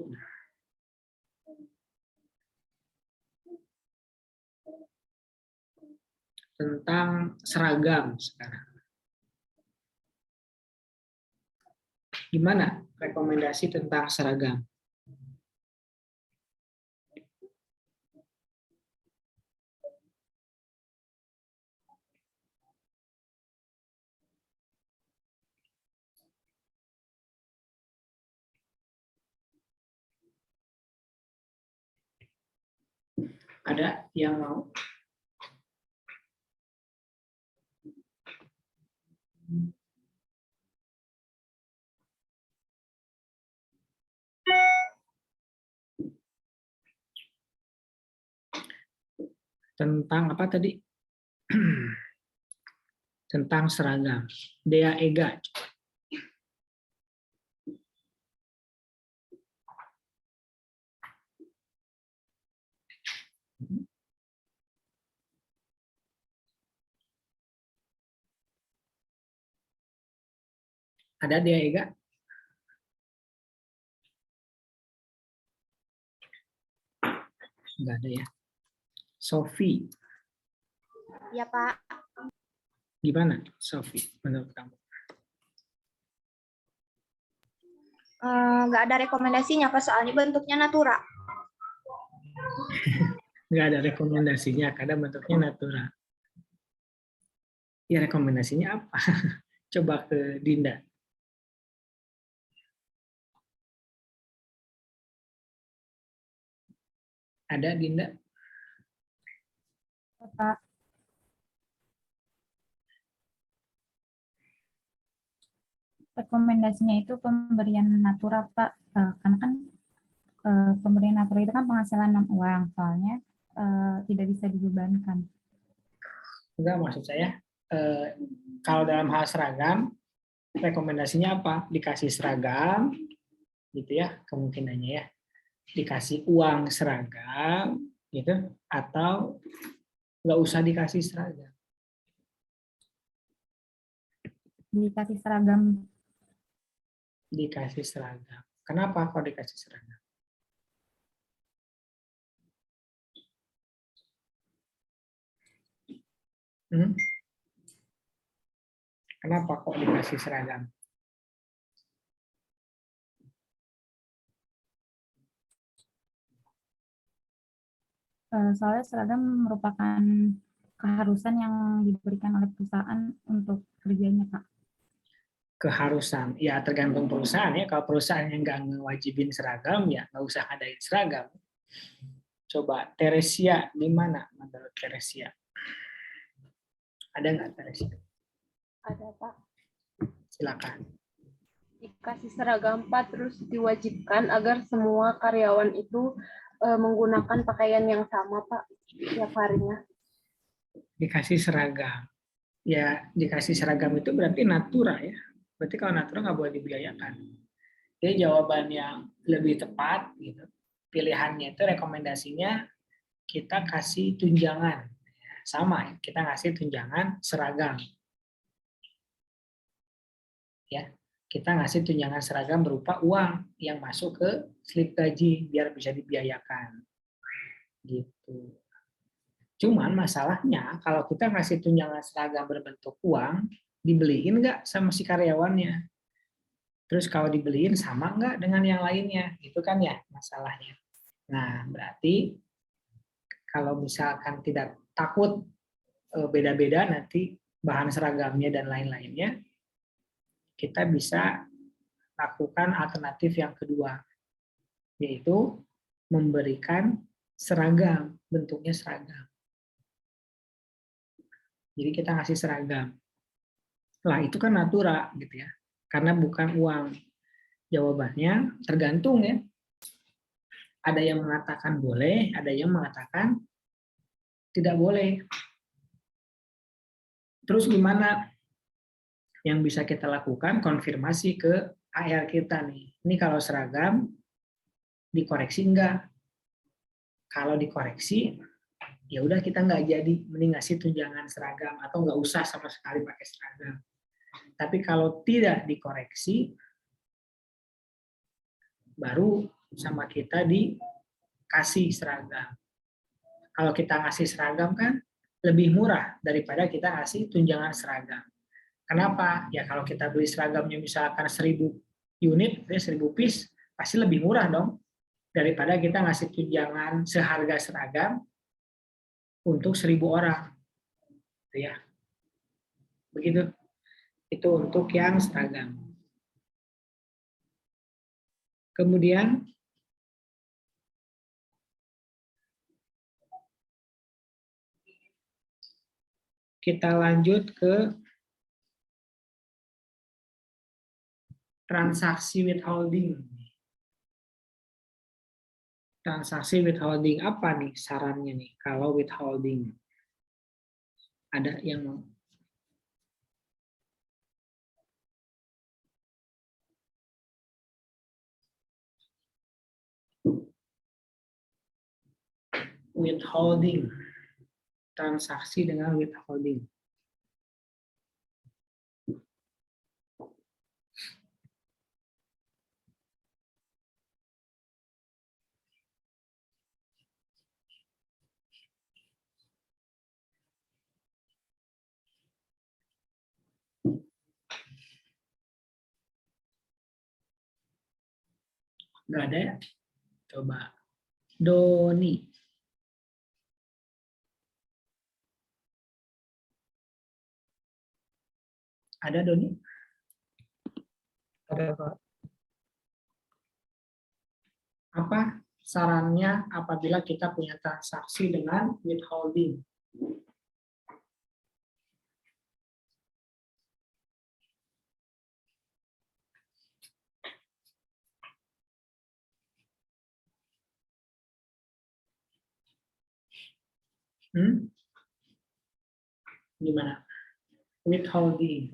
Tentang seragam sekarang. Gimana rekomendasi tentang seragam? Ada yang mau? Tentang apa tadi? Tentang seragam. Dea Ega. Ada Dea Ega? Enggak ada ya. Sofi. Ya Pak. Gimana, Sofi, menurut kamu? Nggak ada rekomendasinya Pak, soalnya bentuknya natura. Nggak ada rekomendasinya, karena bentuknya natural. Ya, rekomendasinya apa? Coba ke Dinda. Ada, Dinda? Pak, rekomendasinya itu pemberian natura Pak. Karena kan pemberian natura itu kan penghasilan uang, soalnya tidak bisa dibebankan. Enggak, maksud saya, kalau dalam hal seragam, rekomendasinya apa? Dikasih seragam, gitu ya, kemungkinannya ya. Dikasih uang seragam, gitu, atau nggak usah dikasih seragam. Dikasih seragam. Dikasih seragam. Kenapa kok dikasih seragam? Kenapa kok dikasih seragam? Soalnya seragam merupakan keharusan yang diberikan oleh perusahaan untuk kerjanya, Pak. Keharusan, ya tergantung perusahaan ya. Kalau perusahaan yang nggak ngewajibin seragam, ya nggak usah ngadain seragam. Coba Teresia, gimana menurut Teresia? Ada nggak Teresia? Ada Pak. Silakan. Dikasih seragam Pak, terus diwajibkan agar semua karyawan itu menggunakan pakaian yang sama Pak tiap harinya. Dikasih seragam. Ya, dikasih seragam itu berarti natura ya. Berarti kalau natura nggak boleh dibiayakan. Jadi jawaban yang lebih tepat gitu. Pilihannya itu rekomendasinya kita kasih tunjangan. Sama, kita ngasih tunjangan seragam. Ya, kita ngasih tunjangan seragam berupa uang yang masuk ke slip gaji biar bisa dibiayakan. Gitu. Cuman masalahnya kalau kita ngasih tunjangan seragam berbentuk uang, dibeliin nggak sama si karyawannya? Terus kalau dibeliin sama nggak dengan yang lainnya? Itu kan ya masalahnya. Nah, berarti kalau misalkan tidak takut beda-beda nanti bahan seragamnya dan lain-lainnya, kita bisa lakukan alternatif yang kedua, yaitu memberikan seragam, bentuknya seragam. Jadi kita ngasih seragam. Lah itu kan natura gitu ya, karena bukan uang. Jawabannya tergantung ya. Ada yang mengatakan boleh, ada yang mengatakan tidak boleh. Terus gimana? Yang bisa kita lakukan konfirmasi ke AR kita nih. Ini kalau seragam dikoreksi enggak? Kalau dikoreksi, ya udah kita nggak jadi, mending ngasih tunjangan seragam atau nggak usah sama sekali pakai seragam. Tapi kalau tidak dikoreksi, baru sama kita dikasih seragam. Kalau kita ngasih seragam kan lebih murah daripada kita ngasih tunjangan seragam. Kenapa? Ya kalau kita beli seragamnya misalkan 1000 unit, 1000 piece, pasti lebih murah dong daripada kita ngasih tunjangan seharga seragam untuk 1000 orang. Ya. Begitu. Itu untuk yang seragam. Kemudian kita lanjut ke transaksi withholding. Transaksi withholding apa nih sarannya nih kalau withholding? Ada yang mau? Withholding. Transaksi dengan withholding. Nggak ada ya? Coba. Doni. Ada Doni? Ada, Pak. Apa sarannya apabila kita punya transaksi dengan withholding? Gimana? Withholding.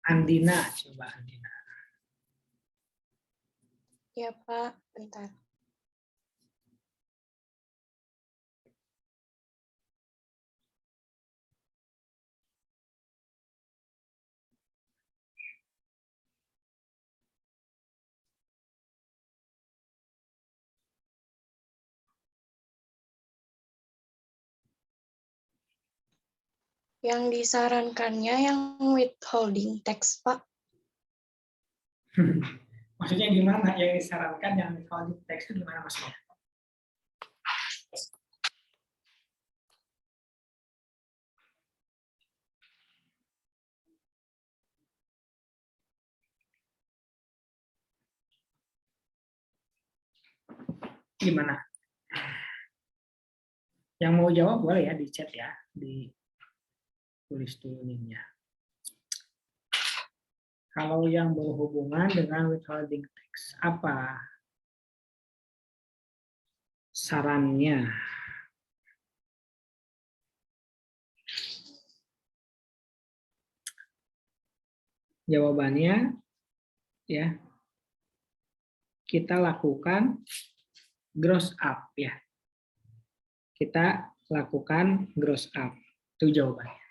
Andina, coba Andina. Ya, Pak. Bentar. Yang disarankannya yang withholding tax, Pak. Maksudnya gimana yang disarankan yang withholding tax itu gimana maksudnya? Gimana? Yang mau jawab boleh ya di chat ya, ditulis dulu linknya. Kalau yang berhubungan dengan withholding tax, apa sarannya? Jawabannya ya kita lakukan gross up ya. Kita lakukan gross up. Itu jawabannya.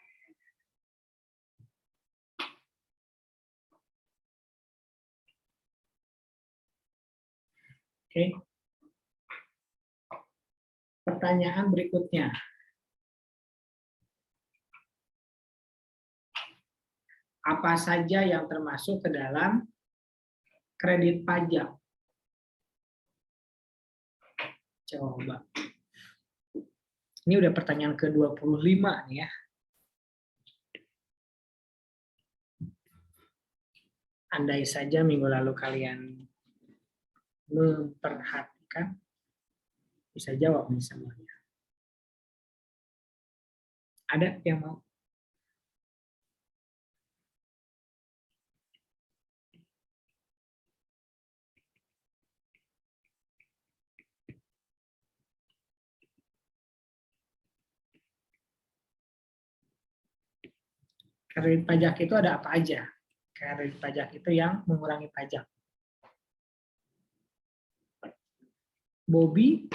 Oke. Pertanyaan berikutnya. Apa saja yang termasuk ke dalam kredit pajak? Coba. Ini udah pertanyaan ke-25 nih ya. Andai saja minggu lalu kalian memperhatikan, bisa jawab nih semuanya. Ada yang mau? Kredit pajak itu ada apa aja? Kredit pajak itu yang mengurangi pajak. Bobby?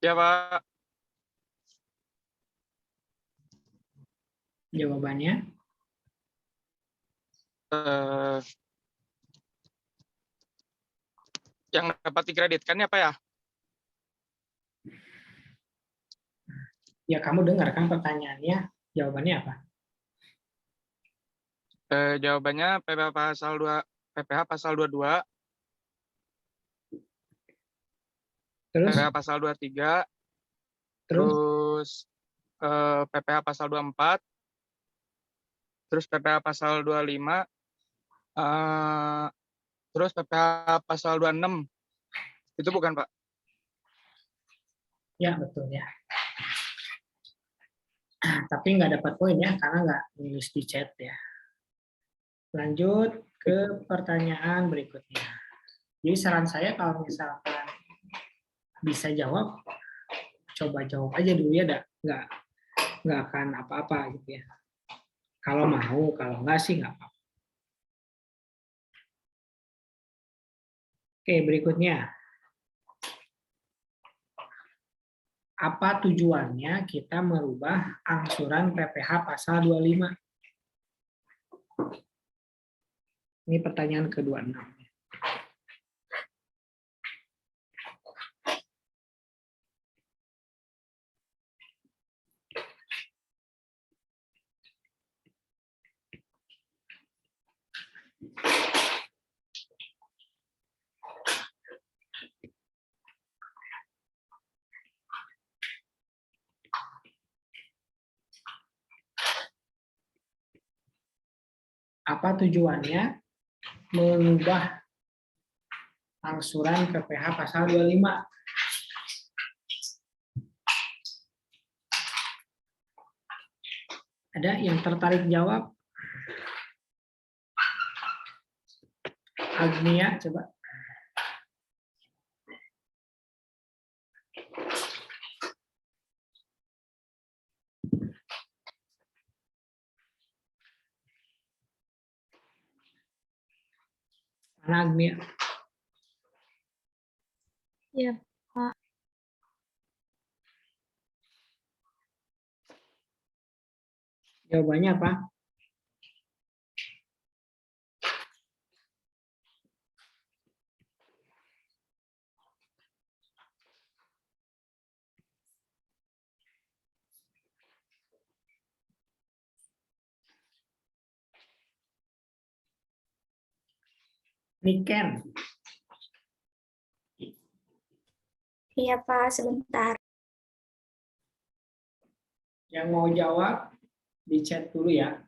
Ya, Pak. Jawabannya? Yang dapat dikreditkan ya, Pak ya? Ya, kamu dengar kan pertanyaannya, jawabannya apa? Jawabannya PPh pasal 22, Terus? PPh pasal 23, terus PPh pasal 24, terus PPh pasal 25, terus PPh pasal 26. Itu bukan, Pak? Ya, betul ya. Tapi nggak dapat poin ya, karena nggak nulis di chat ya. Lanjut ke pertanyaan berikutnya. Jadi saran saya kalau misalkan bisa jawab, coba jawab aja dulu ya, nggak akan apa-apa gitu ya. Kalau mau, kalau nggak sih nggak apa-apa. Oke, berikutnya. Apa tujuannya kita merubah angsuran PPh pasal 25? Ini pertanyaan ke-26. Apa tujuannya mengubah angsuran PPh pasal 25? Ada yang tertarik jawab? Agnia, coba. Mana Agnia? Iya, Pak. Jawabannya apa? Niken. Iya, Pak, sebentar. Yang mau jawab, di chat dulu ya.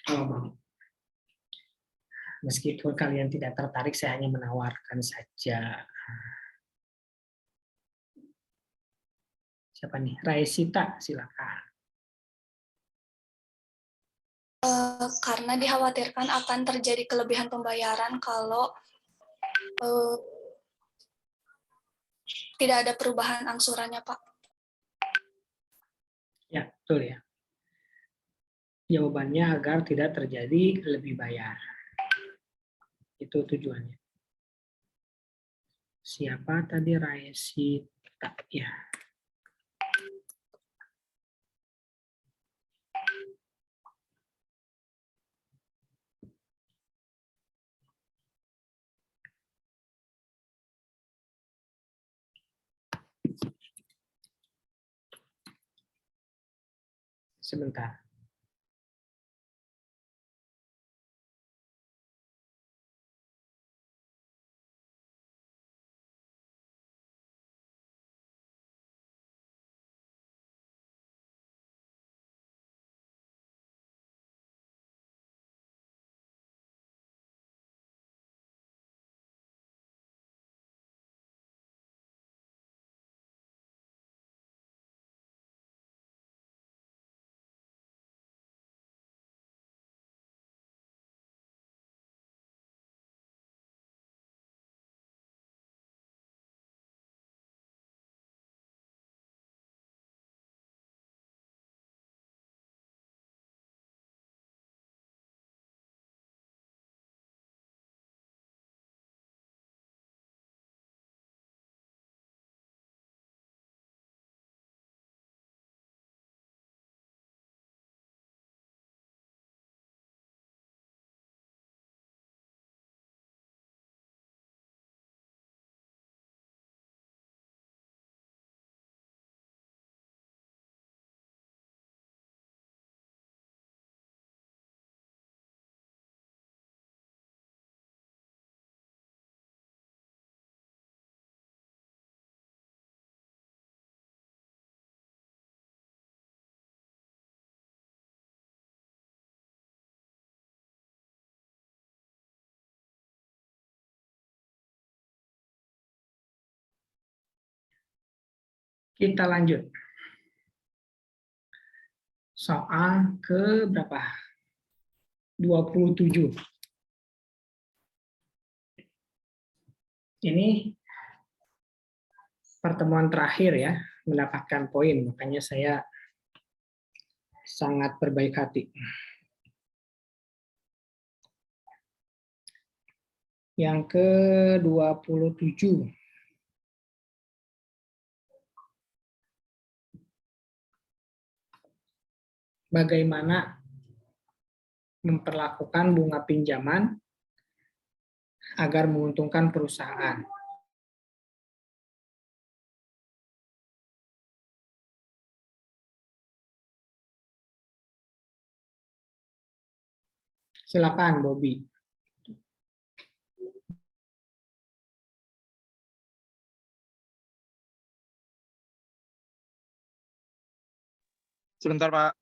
Kalau mau. Meskipun kalian tidak tertarik, saya hanya menawarkan saja. Siapa nih? Raisita, silakan. Karena dikhawatirkan akan terjadi kelebihan pembayaran kalau tidak ada perubahan angsurannya, Pak. Ya, betul ya. Jawabannya agar tidak terjadi lebih bayar. Itu tujuannya. Siapa tadi? Raisita, ya. Sebentar. Kita lanjut. Soal ke berapa? 27. Ini pertemuan terakhir ya, mendapatkan poin. Makanya saya sangat berbaik hati. Yang ke-27. Bagaimana memperlakukan bunga pinjaman agar menguntungkan perusahaan. Silakan, Bobby. Sebentar, Pak.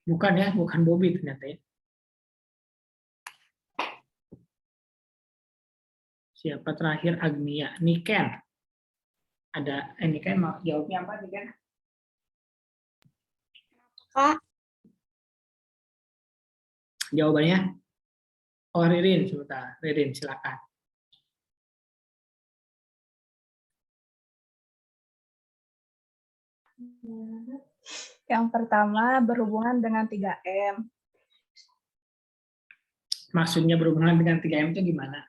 Bukan ya, bukan Bobby ternyata ya. Siapa terakhir? Agnia. Niken. Ada, Niken mau jawabnya apa, Niken? Kak, Jawabannya? Oh, Ririn, sebentar. Ririn, silakan. Yang pertama berhubungan dengan 3M. Maksudnya berhubungan dengan 3M itu gimana?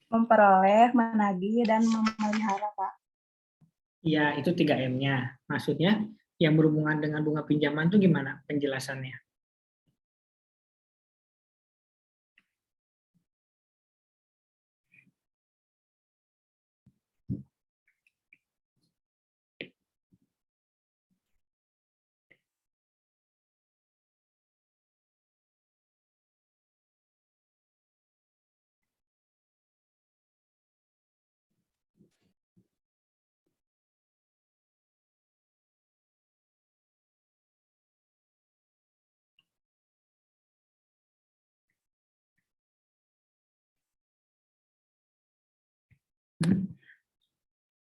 Memperoleh, menagih, dan memelihara, Pak. Ya, itu 3M-nya. Maksudnya yang berhubungan dengan bunga pinjaman itu gimana penjelasannya?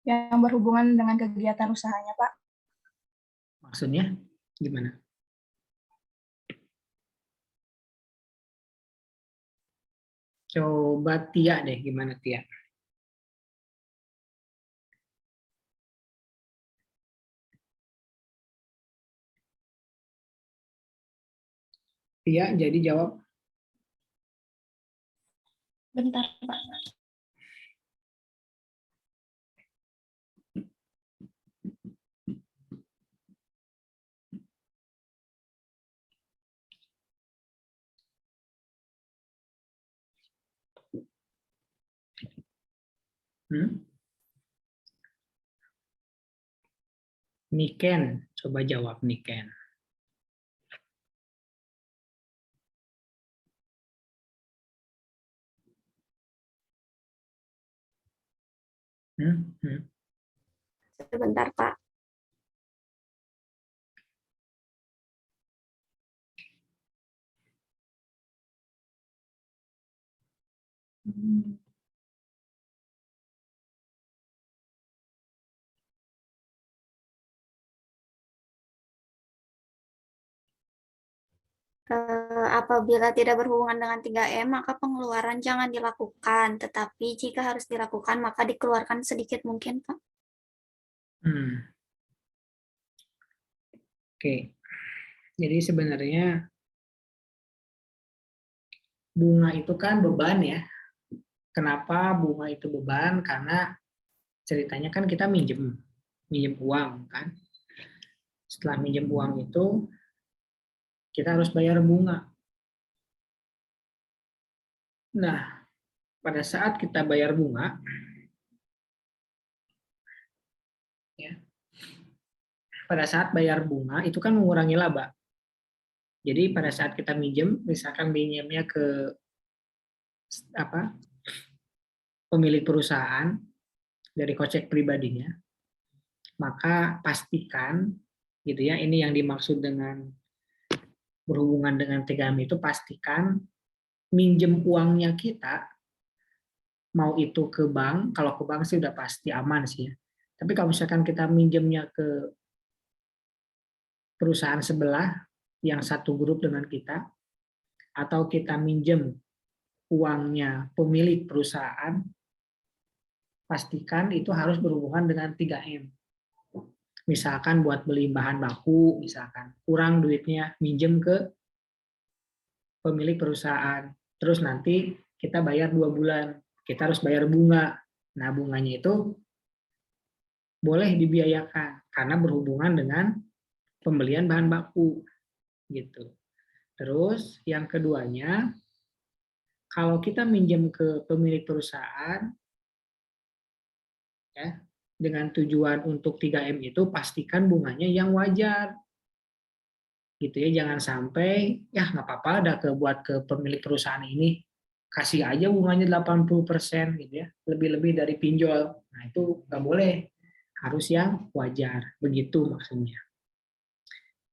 Yang berhubungan dengan kegiatan usahanya, Pak. Maksudnya Gimana? Coba Tia deh, gimana Tia? Tia, jadi jawab. Bentar, Pak. Niken, coba jawab Niken. Sebentar, Pak. Apabila tidak berhubungan dengan 3M, maka pengeluaran jangan dilakukan. Tetapi jika harus dilakukan, maka dikeluarkan sedikit mungkin, Pak. Oke. Jadi sebenarnya bunga itu kan beban ya. Kenapa bunga itu beban? Karena ceritanya kan kita minjem uang kan. Setelah minjem uang itu kita harus bayar bunga. Nah, pada saat kita bayar bunga, ya, pada saat bayar bunga itu kan mengurangi laba. Jadi pada saat kita minjem, misalkan minjemnya ke pemilik perusahaan dari kocek pribadinya, maka pastikan gitu ya, ini yang dimaksud dengan berhubungan dengan 3M itu, pastikan minjem uangnya kita, mau itu ke bank, kalau ke bank sih udah pasti aman sih ya. Tapi kalau misalkan kita minjemnya ke perusahaan sebelah yang satu grup dengan kita, atau kita minjem uangnya pemilik perusahaan, pastikan itu harus berhubungan dengan 3M. Misalkan buat beli bahan baku, misalkan kurang duitnya, minjem ke pemilik perusahaan. Terus nanti kita bayar 2 bulan, kita harus bayar bunga. Nah, bunganya itu boleh dibiayakan karena berhubungan dengan pembelian bahan baku gitu. Terus yang keduanya, kalau kita minjem ke pemilik perusahaan ya, dengan tujuan untuk 3M itu, pastikan bunganya yang wajar. Gitu ya, jangan sampai ya nggak apa-apa ada buat ke pemilik perusahaan ini, kasih aja bunganya 80% gitu ya, lebih-lebih dari pinjol. Nah, itu nggak boleh, harus yang wajar, begitu maksudnya.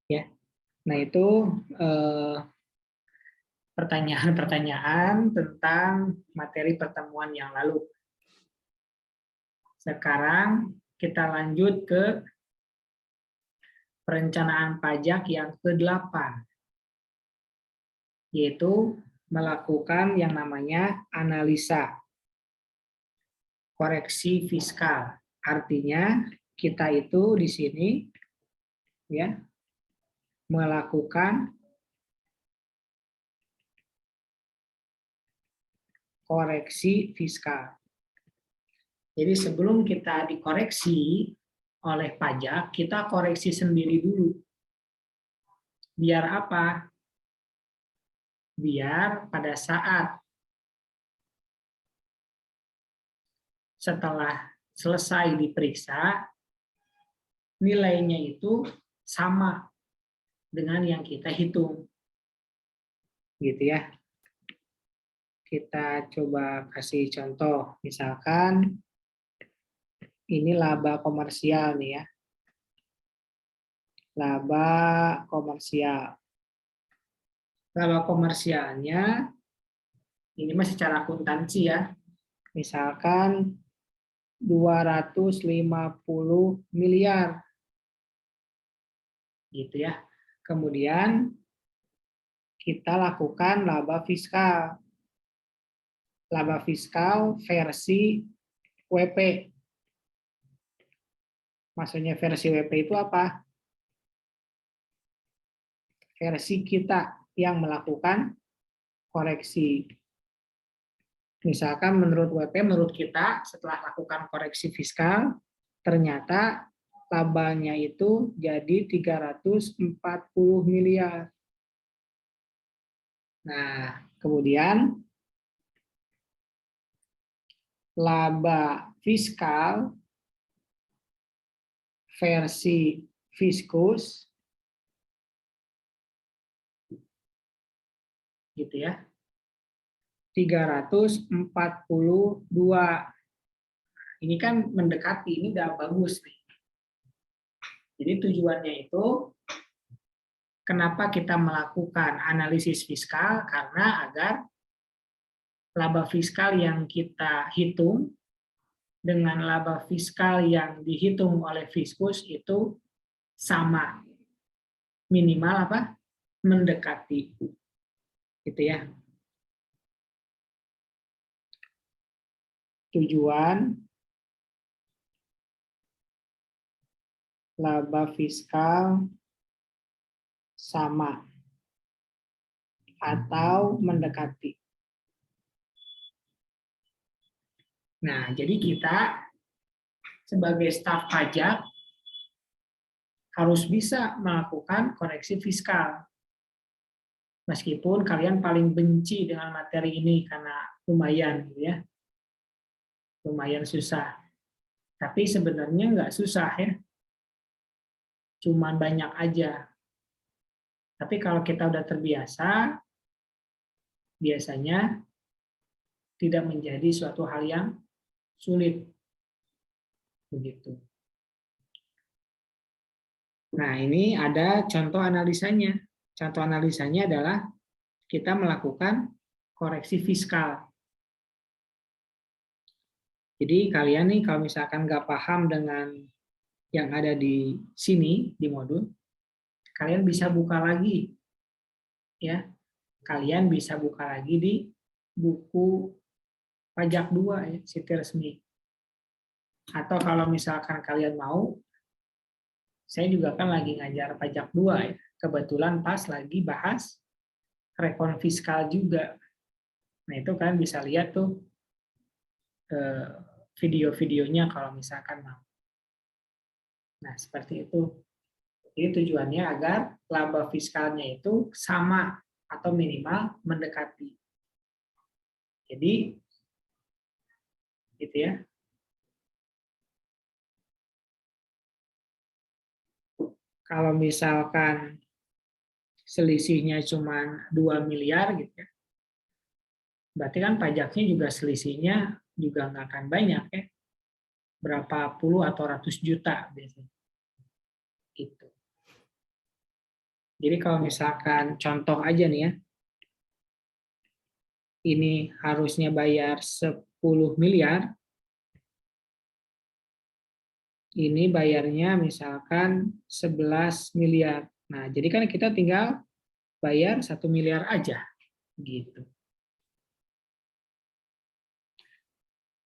Ya. Nah, itu pertanyaan-pertanyaan tentang materi pertemuan yang lalu. Sekarang kita lanjut ke perencanaan pajak yang ke-8, yaitu melakukan yang namanya analisa koreksi fiskal. Artinya kita itu di sini ya melakukan koreksi fiskal. Jadi sebelum kita dikoreksi oleh pajak, kita koreksi sendiri dulu. Biar apa? Biar pada saat setelah selesai diperiksa, nilainya itu sama dengan yang kita hitung. Gitu ya. Kita coba kasih contoh. Misalkan ini laba komersial nih ya. Laba komersial. Laba komersialnya ini masih secara akuntansi ya. Misalkan 250 miliar. Gitu ya. Kemudian kita lakukan laba fiskal. Laba fiskal versi WP. Maksudnya versi WP itu apa? Versi kita yang melakukan koreksi. Misalkan menurut WP, menurut kita setelah lakukan koreksi fiskal, ternyata labanya itu jadi 340 miliar. Nah, kemudian laba fiskal versi Fiskus gitu ya. 342. Ini kan mendekati, ini udah bagus nih. Jadi tujuannya itu kenapa kita melakukan analisis fiskal, karena agar laba fiskal yang kita hitung dengan laba fiskal yang dihitung oleh Fiskus itu sama. Minimal apa? Mendekati. Gitu ya. Tujuan laba fiskal sama atau mendekati. Nah, jadi kita sebagai staf pajak harus bisa melakukan koreksi fiskal. Meskipun kalian paling benci dengan materi ini karena lumayan, gitu ya. Lumayan susah. Tapi sebenarnya nggak susah ya. Cuman banyak aja. Tapi kalau kita udah terbiasa, biasanya tidak menjadi suatu hal yang sulit. Begitu. Nah, ini ada contoh analisanya. Contoh analisanya adalah kita melakukan koreksi fiskal. Jadi kalian nih kalau misalkan nggak paham dengan yang ada di sini, di modul, kalian bisa buka lagi. Ya, kalian bisa buka lagi di buku pajak 2, ya, Siti Resmi. Atau kalau misalkan kalian mau, saya juga kan lagi ngajar pajak 2, ya. Kebetulan pas lagi bahas rekon fiskal juga. Nah, itu kan bisa lihat tuh video-videonya kalau misalkan mau. Nah, seperti itu. Jadi tujuannya agar laba fiskalnya itu sama atau minimal mendekati. Jadi, gitu ya. Kalau misalkan selisihnya cuma 2 miliar gitu ya, berarti kan pajaknya juga selisihnya juga nggak akan banyak ya. Berapa puluh atau ratus juta biasanya. Gitu. Jadi kalau misalkan contoh aja nih ya, ini harusnya bayar 10 miliar, ini bayarnya misalkan 11 miliar. Nah, jadi kan kita tinggal bayar 1 miliar aja. Gitu.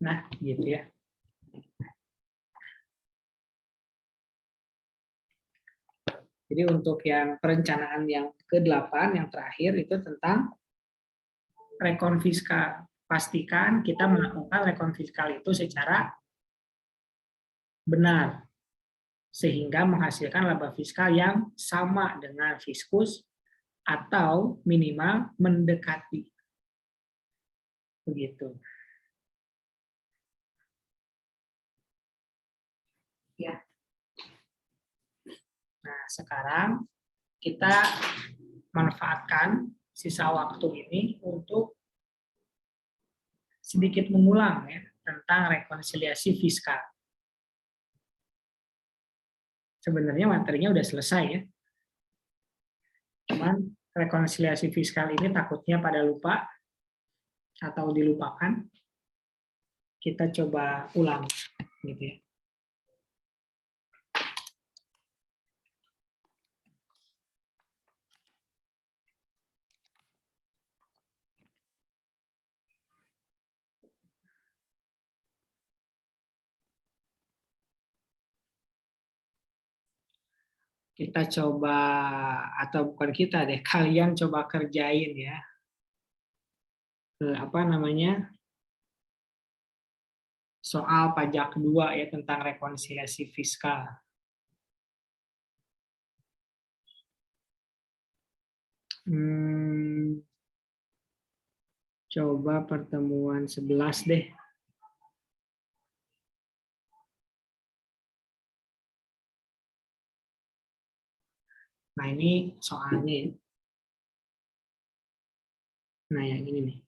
Nah, gitu ya. Jadi untuk yang perencanaan yang ke-8, yang terakhir itu tentang rekon fiskal. Pastikan kita melakukan rekon fiskal itu secara benar, sehingga menghasilkan laba fiskal yang sama dengan Fiskus atau minimal mendekati. Begitu. Ya. Nah, sekarang kita manfaatkan sisa waktu ini untuk sedikit mengulang ya tentang rekonsiliasi fiskal. Sebenarnya materinya udah selesai ya. Cuman rekonsiliasi fiskal ini takutnya pada lupa atau dilupakan. Kita coba ulang gitu ya. Kita coba, atau bukan kita deh, kalian coba kerjain ya. Apa namanya? Soal pajak kedua ya, tentang rekonsiliasi fiskal. Coba pertemuan 11 deh. Nah, ini soalnya. Nah, yang ini nih.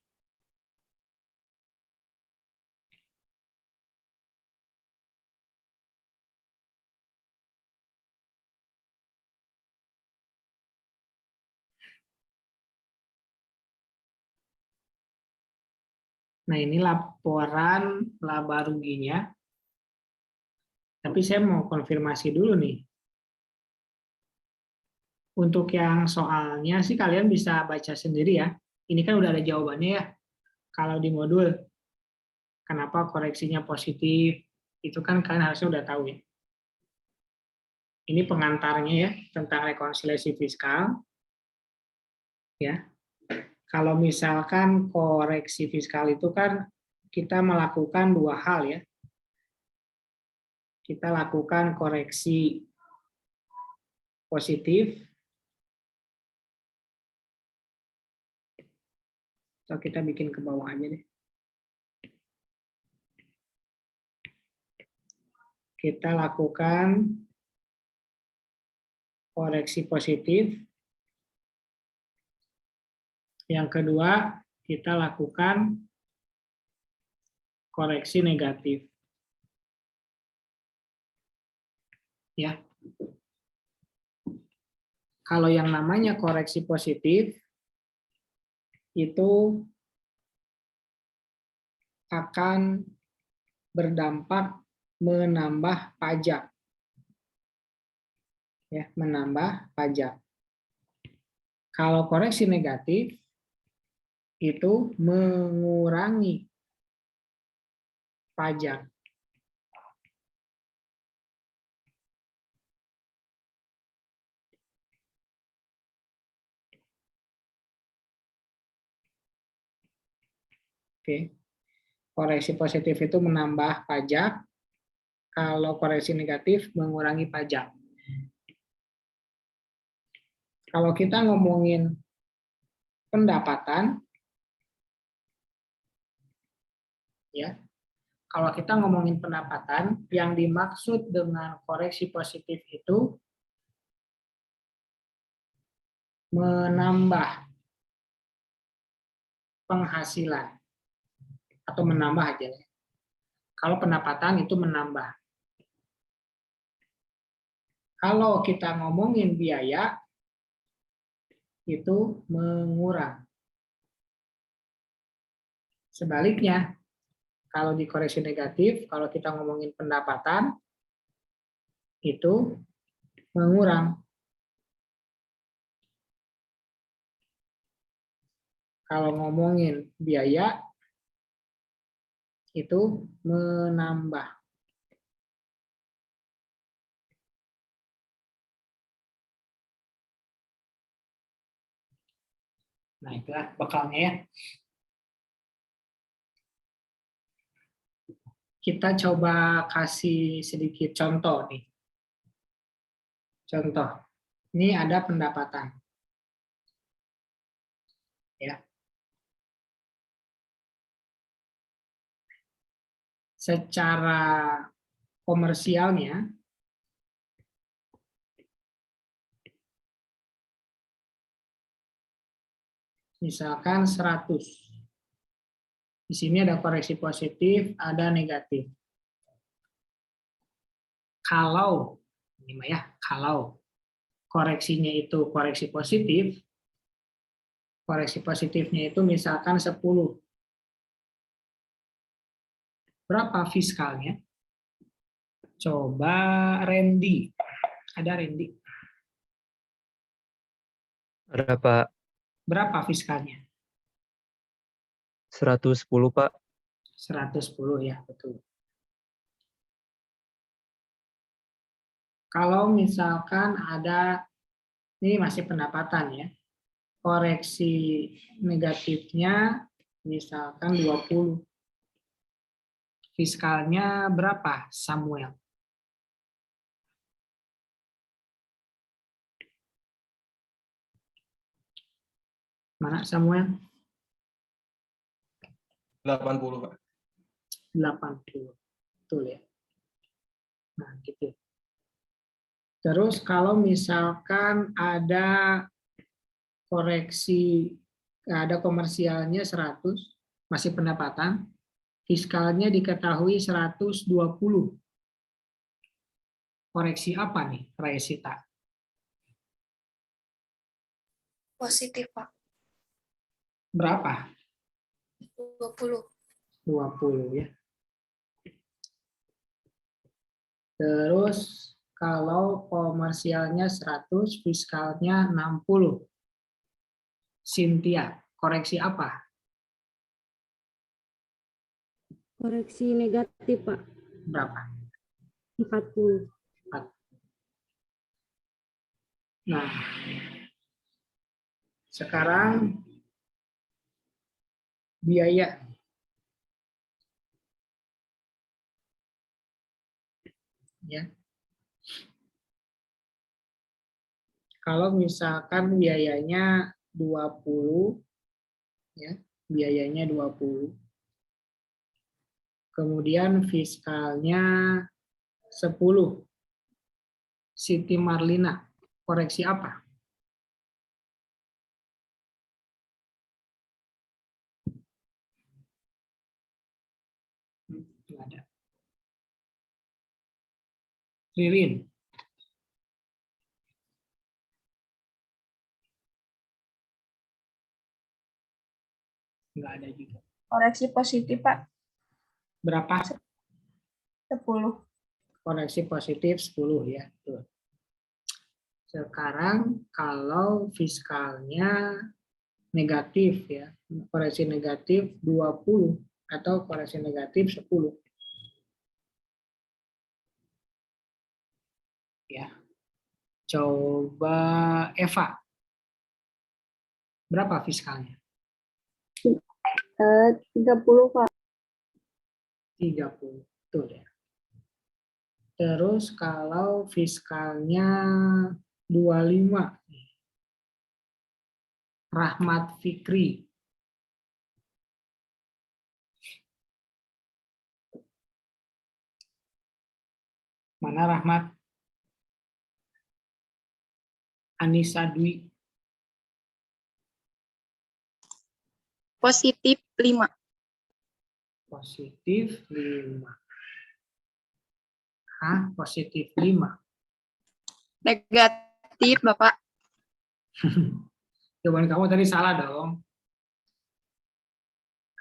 Nah, ini laporan laba ruginya. Tapi saya mau konfirmasi dulu nih. Untuk yang soalnya sih kalian bisa baca sendiri ya. Ini kan udah ada jawabannya ya. Kalau di modul, kenapa koreksinya positif, itu kan kalian harusnya udah tahu ya. Ini pengantarnya ya, tentang rekonsiliasi fiskal. Ya. Kalau misalkan koreksi fiskal itu kan kita melakukan dua hal ya. Kita lakukan koreksi positif, atau kita bikin ke bawah aja deh. Kita lakukan koreksi positif. Yang kedua, kita lakukan koreksi negatif. Ya. Kalau yang namanya koreksi positif itu akan berdampak menambah pajak. Ya, menambah pajak. Kalau koreksi negatif itu mengurangi pajak. Oke. Koreksi positif itu menambah pajak, kalau koreksi negatif mengurangi pajak. Kalau kita ngomongin pendapatan, ya, kalau kita ngomongin pendapatan, yang dimaksud dengan koreksi positif itu menambah penghasilan atau menambah aja. Kalau pendapatan itu menambah. Kalau kita ngomongin biaya itu mengurang. Sebaliknya, kalau di koreksi negatif, kalau kita ngomongin pendapatan itu mengurang. Kalau ngomongin biaya itu menambah. Nah, itulah bekalnya ya. Kita coba kasih sedikit contoh nih. Contoh, ini ada pendapatan. Ya. Secara komersialnya, misalkan 100. Di sini ada koreksi positif, ada negatif. Kalau, ini ya, kalau koreksinya itu koreksi positif, koreksi positifnya itu misalkan 10. Berapa fiskalnya? Coba Randy. Ada Randy. Berapa? Berapa fiskalnya? 110, Pak. 110 ya, betul. Kalau misalkan ada, ini masih pendapatan ya, koreksi negatifnya misalkan 20. Fiskalnya berapa, Samuel? Mana Samuel? 80, Pak. 80. Betul ya. Nah, gitu. Terus kalau misalkan ada koreksi, ada komersialnya 100, masih pendapatan, fiskalnya diketahui 120. Koreksi apa nih, Raisita? Positif, Pak. Berapa? 20. 20 ya. Terus kalau komersialnya 100, fiskalnya 60. Cynthia, koreksi apa? Koreksi negatif, Pak. Berapa? 40. Nah, sekarang biaya. Ya. Kalau misalkan biayanya 20, ya, biayanya 20. Kemudian fiskalnya 10. Siti Marlina, koreksi apa? Nggak ada. Ririn. Nggak ada juga. Koreksi positif, Pak. Berapa? 10. Koreksi positif 10 ya. Tuh. Sekarang kalau fiskalnya negatif ya, koreksi negatif 20 atau koreksi negatif 10. Ya. Coba Eva. Berapa fiskalnya? 30, Pak. 30. Betul ya. Terus kalau fiskalnya 25. Rahmat Fikri. Mana Rahmat? Anissa Dwi. Positif 5. Positif 5. Hah? Positif 5. Negatif, Bapak. Jawaban kamu tadi salah dong.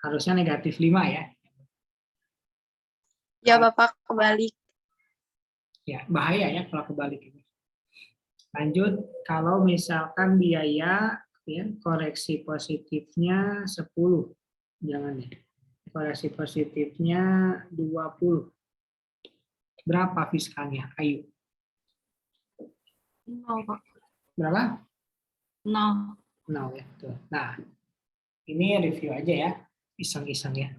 Harusnya negatif 5 ya. Ya, Bapak, kebalik. Ya, bahaya ya kalau kebalik ini. Lanjut, kalau misalkan biaya ya, koreksi positifnya 10. Jangan ya. Koreksi positifnya 20. Berapa fiskalnya? Ayo. 0, Pak. Berapa? 0. 0 ya. Tuh. Nah, ini review aja ya. Iseng-iseng ya.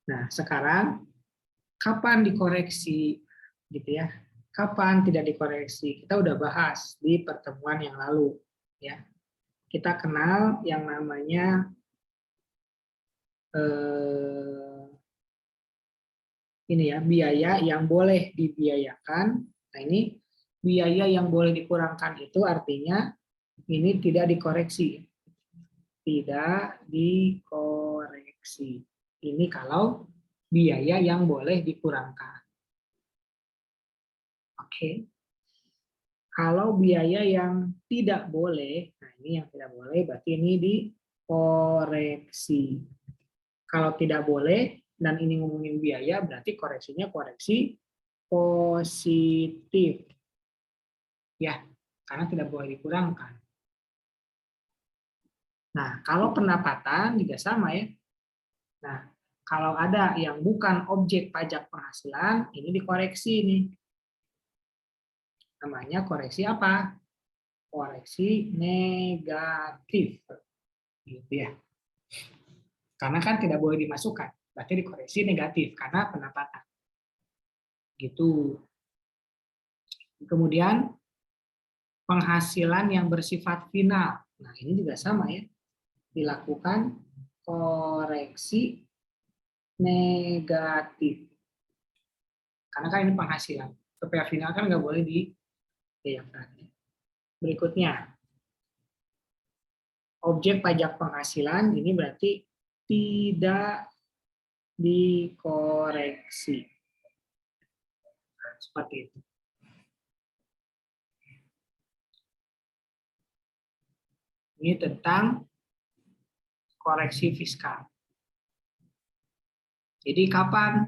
Nah, sekarang kapan dikoreksi gitu ya? Kapan tidak dikoreksi? Kita udah bahas di pertemuan yang lalu ya. Kita kenal yang namanya ini ya, biaya yang boleh dibiayakan. Nah, ini biaya yang boleh dikurangkan itu artinya ini tidak dikoreksi. Tidak dikoreksi. Ini kalau biaya yang boleh dikurangkan. Oke. Kalau biaya yang tidak boleh, nah ini yang tidak boleh berarti ini dikoreksi. Kalau tidak boleh dan ini ngomongin biaya berarti koreksinya koreksi positif. Ya, karena tidak boleh dikurangkan. Nah, kalau pendapatan juga sama ya. Nah, kalau ada yang bukan objek pajak penghasilan, ini dikoreksi nih. Namanya koreksi apa? Koreksi negatif. Gitu ya. Karena kan tidak boleh dimasukkan, berarti dikoreksi negatif karena pendapatan. Gitu. Kemudian penghasilan yang bersifat final. Nah, ini juga sama ya. Dilakukan koreksi negatif. Karena kan ini penghasilan. PPh final kan nggak boleh dibiayakan. Berikutnya, objek pajak penghasilan ini berarti tidak dikoreksi. Nah, seperti itu. Ini tentang koreksi fiskal. Jadi kapan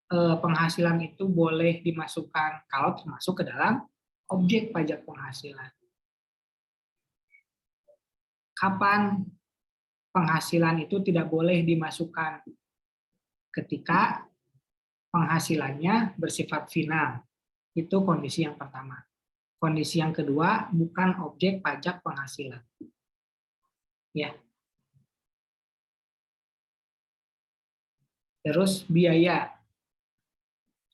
penghasilan itu boleh dimasukkan kalau termasuk ke dalam objek pajak penghasilan. Kapan penghasilan itu tidak boleh dimasukkan? Ketika penghasilannya bersifat final. Itu kondisi yang pertama. Kondisi yang kedua, bukan objek pajak penghasilan. Ya. Terus biaya.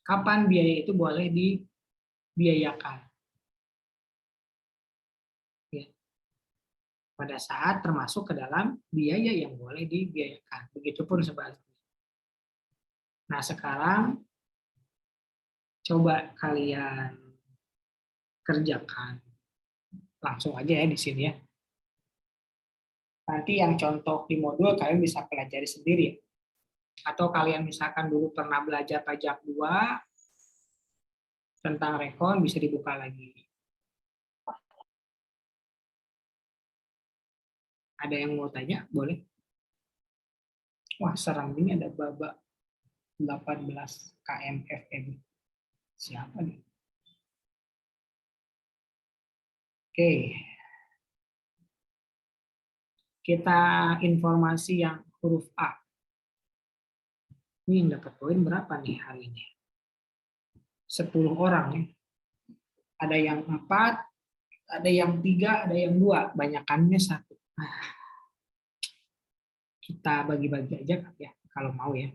Kapan biaya itu boleh dibiayakan? Ya. Pada saat termasuk ke dalam biaya yang boleh dibiayakan. Begitupun sebaliknya. Nah, sekarang coba kalian kerjakan. Langsung aja ya di sini ya. Nanti yang contoh di modul kalian bisa pelajari sendiri. Atau kalian misalkan dulu pernah belajar pajak 2 tentang rekon, bisa dibuka lagi. Ada yang mau tanya? Boleh? Wah, serem ini ada babak 18 KMFM. Siapa nih? Oke. Kita informasi yang huruf A. Ini yang dapat poin berapa nih hari ini? 10 orang ya. Ada yang 4, ada yang 3, ada yang 2. Banyakannya 1. Kita bagi-bagi aja ya kalau mau ya.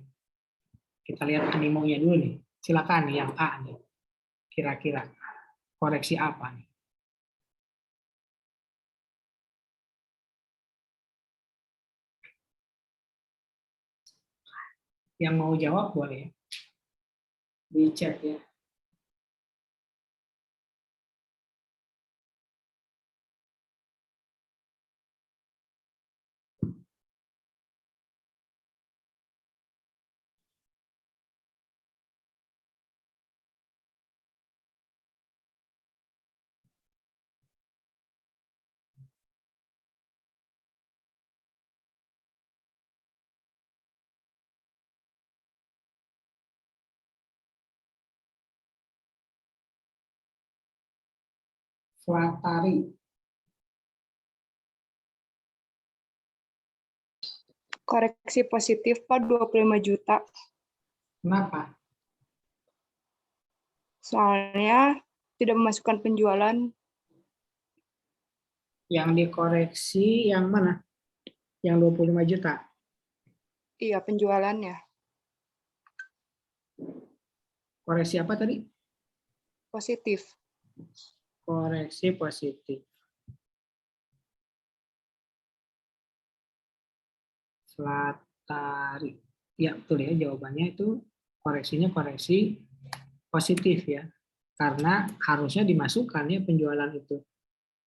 Kita lihat animonya dulu nih. Silakan nih yang A nih. Kira-kira koreksi apa nih? Yang mau jawab boleh ya. Di chat ya. Flatari. Koreksi positif, Pak, 25 juta. Kenapa? Soalnya tidak memasukkan penjualan. Yang dikoreksi yang mana? Yang 25 juta? Iya, penjualannya. Koreksi apa tadi? Positif. Koreksi positif. Flatari. Ya, betul ya, jawabannya itu koreksinya koreksi positif ya. Karena harusnya dimasukkan ya penjualan itu.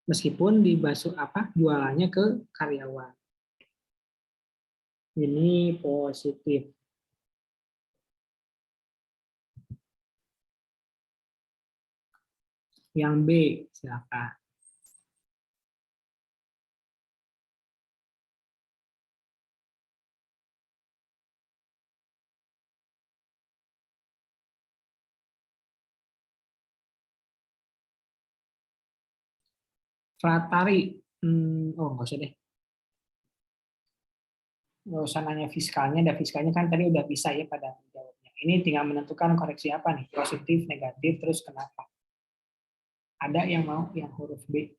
Meskipun dibasuh jualannya ke karyawan. Ini positif. Yang B, silakan. Flatari, oh nggak usah deh. Nggak usah nanya fiskalnya, ada fiskalnya kan tadi udah bisa ya pada jawabnya. Ini tinggal menentukan koreksi apa nih, positif, negatif, terus kenapa. Ada yang mau yang huruf B?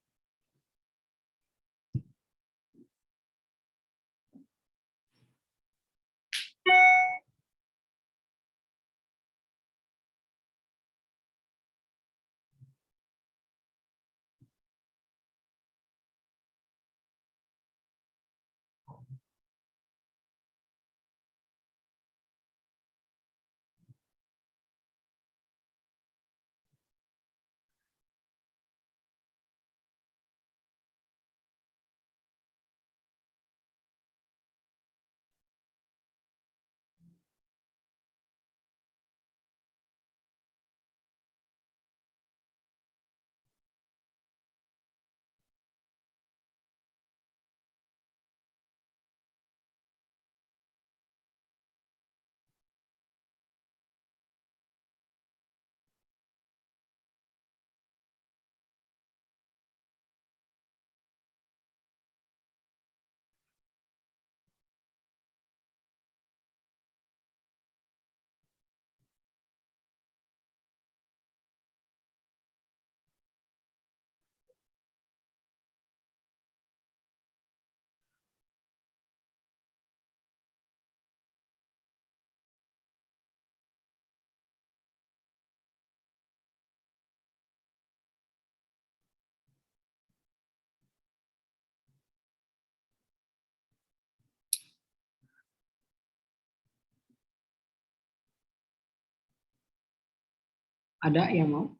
Ada yang mau?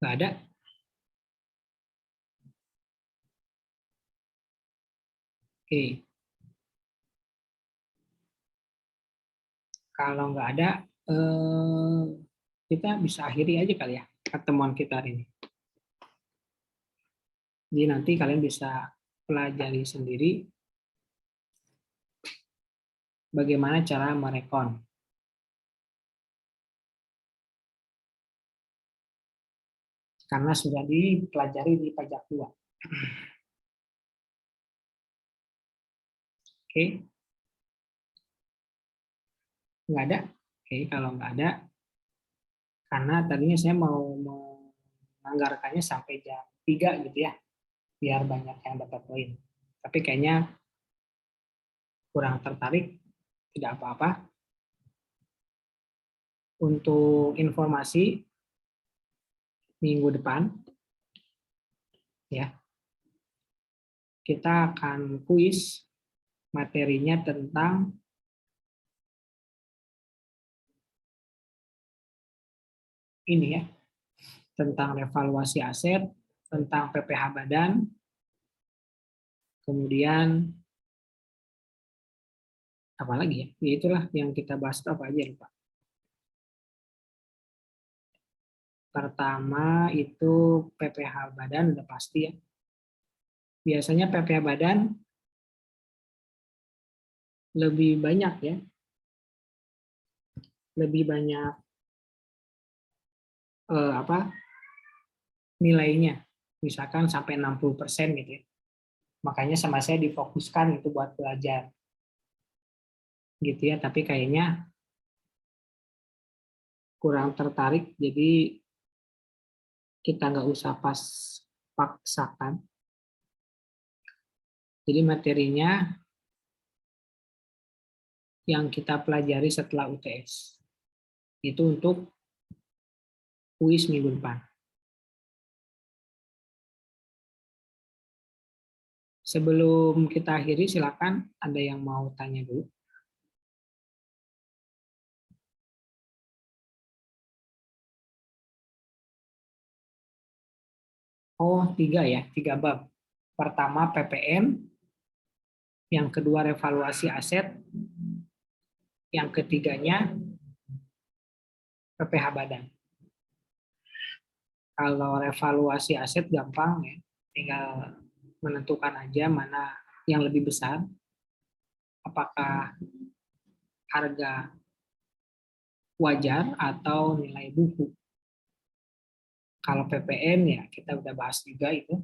Nggak ada? Oke. Kalau nggak ada, kita bisa akhiri aja kali ya pertemuan kita hari ini. Jadi nanti kalian bisa pelajari sendiri bagaimana cara merekon. Karena sudah dipelajari di pajak 2. Oke. Nggak ada? Oke, kalau nggak ada, karena tadinya saya mau menganggarkannya sampai jam 3 gitu ya, biar banyak yang dapat poin. Tapi kayaknya kurang tertarik, tidak apa-apa. Untuk informasi, minggu depan, ya, kita akan kuis materinya tentang ini ya, tentang evaluasi aset, tentang PPh badan, kemudian apa lagi ya? Ya itulah yang kita bahas itu apa aja lupa. Pertama itu PPh badan udah pasti ya. Biasanya PPh badan lebih banyak ya. Lebih banyak nilainya. Misalkan sampai 60% gitu ya. Makanya sama saya difokuskan itu buat belajar. Gitu ya, tapi kayaknya kurang tertarik, jadi kita nggak usah paksakan. Jadi materinya yang kita pelajari setelah UTS itu untuk kuis minggu depan. Sebelum kita akhiri, silakan ada yang mau tanya dulu. Oh, 3 ya, 3 bab. Pertama PPN, yang kedua revaluasi aset, yang ketiganya PPh badan. Kalau revaluasi aset gampang ya, tinggal menentukan aja mana yang lebih besar, apakah harga wajar atau nilai buku. Kalau PPN ya kita udah bahas juga itu.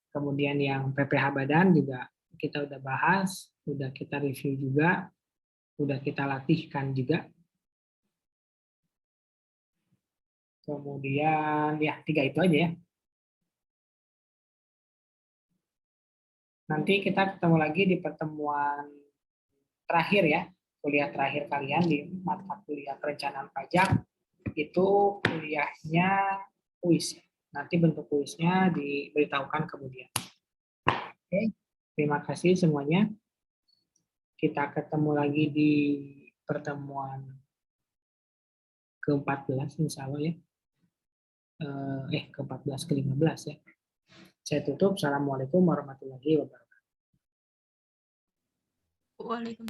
Kemudian yang PPH badan juga kita udah bahas, udah kita review juga, udah kita latihkan juga. Kemudian ya 3 itu aja ya. Nanti kita ketemu lagi di pertemuan terakhir ya, kuliah terakhir kalian di mata kuliah perencanaan pajak. Itu kuliahnya kuis. Nanti bentuk kuisnya diberitahukan kemudian. Oke, terima kasih semuanya. Kita ketemu lagi di pertemuan ke-14 insya Allah ya. Ke-14 ke-15 ya. Saya tutup. Assalamualaikum warahmatullahi wabarakatuh. Waalaikumsalam.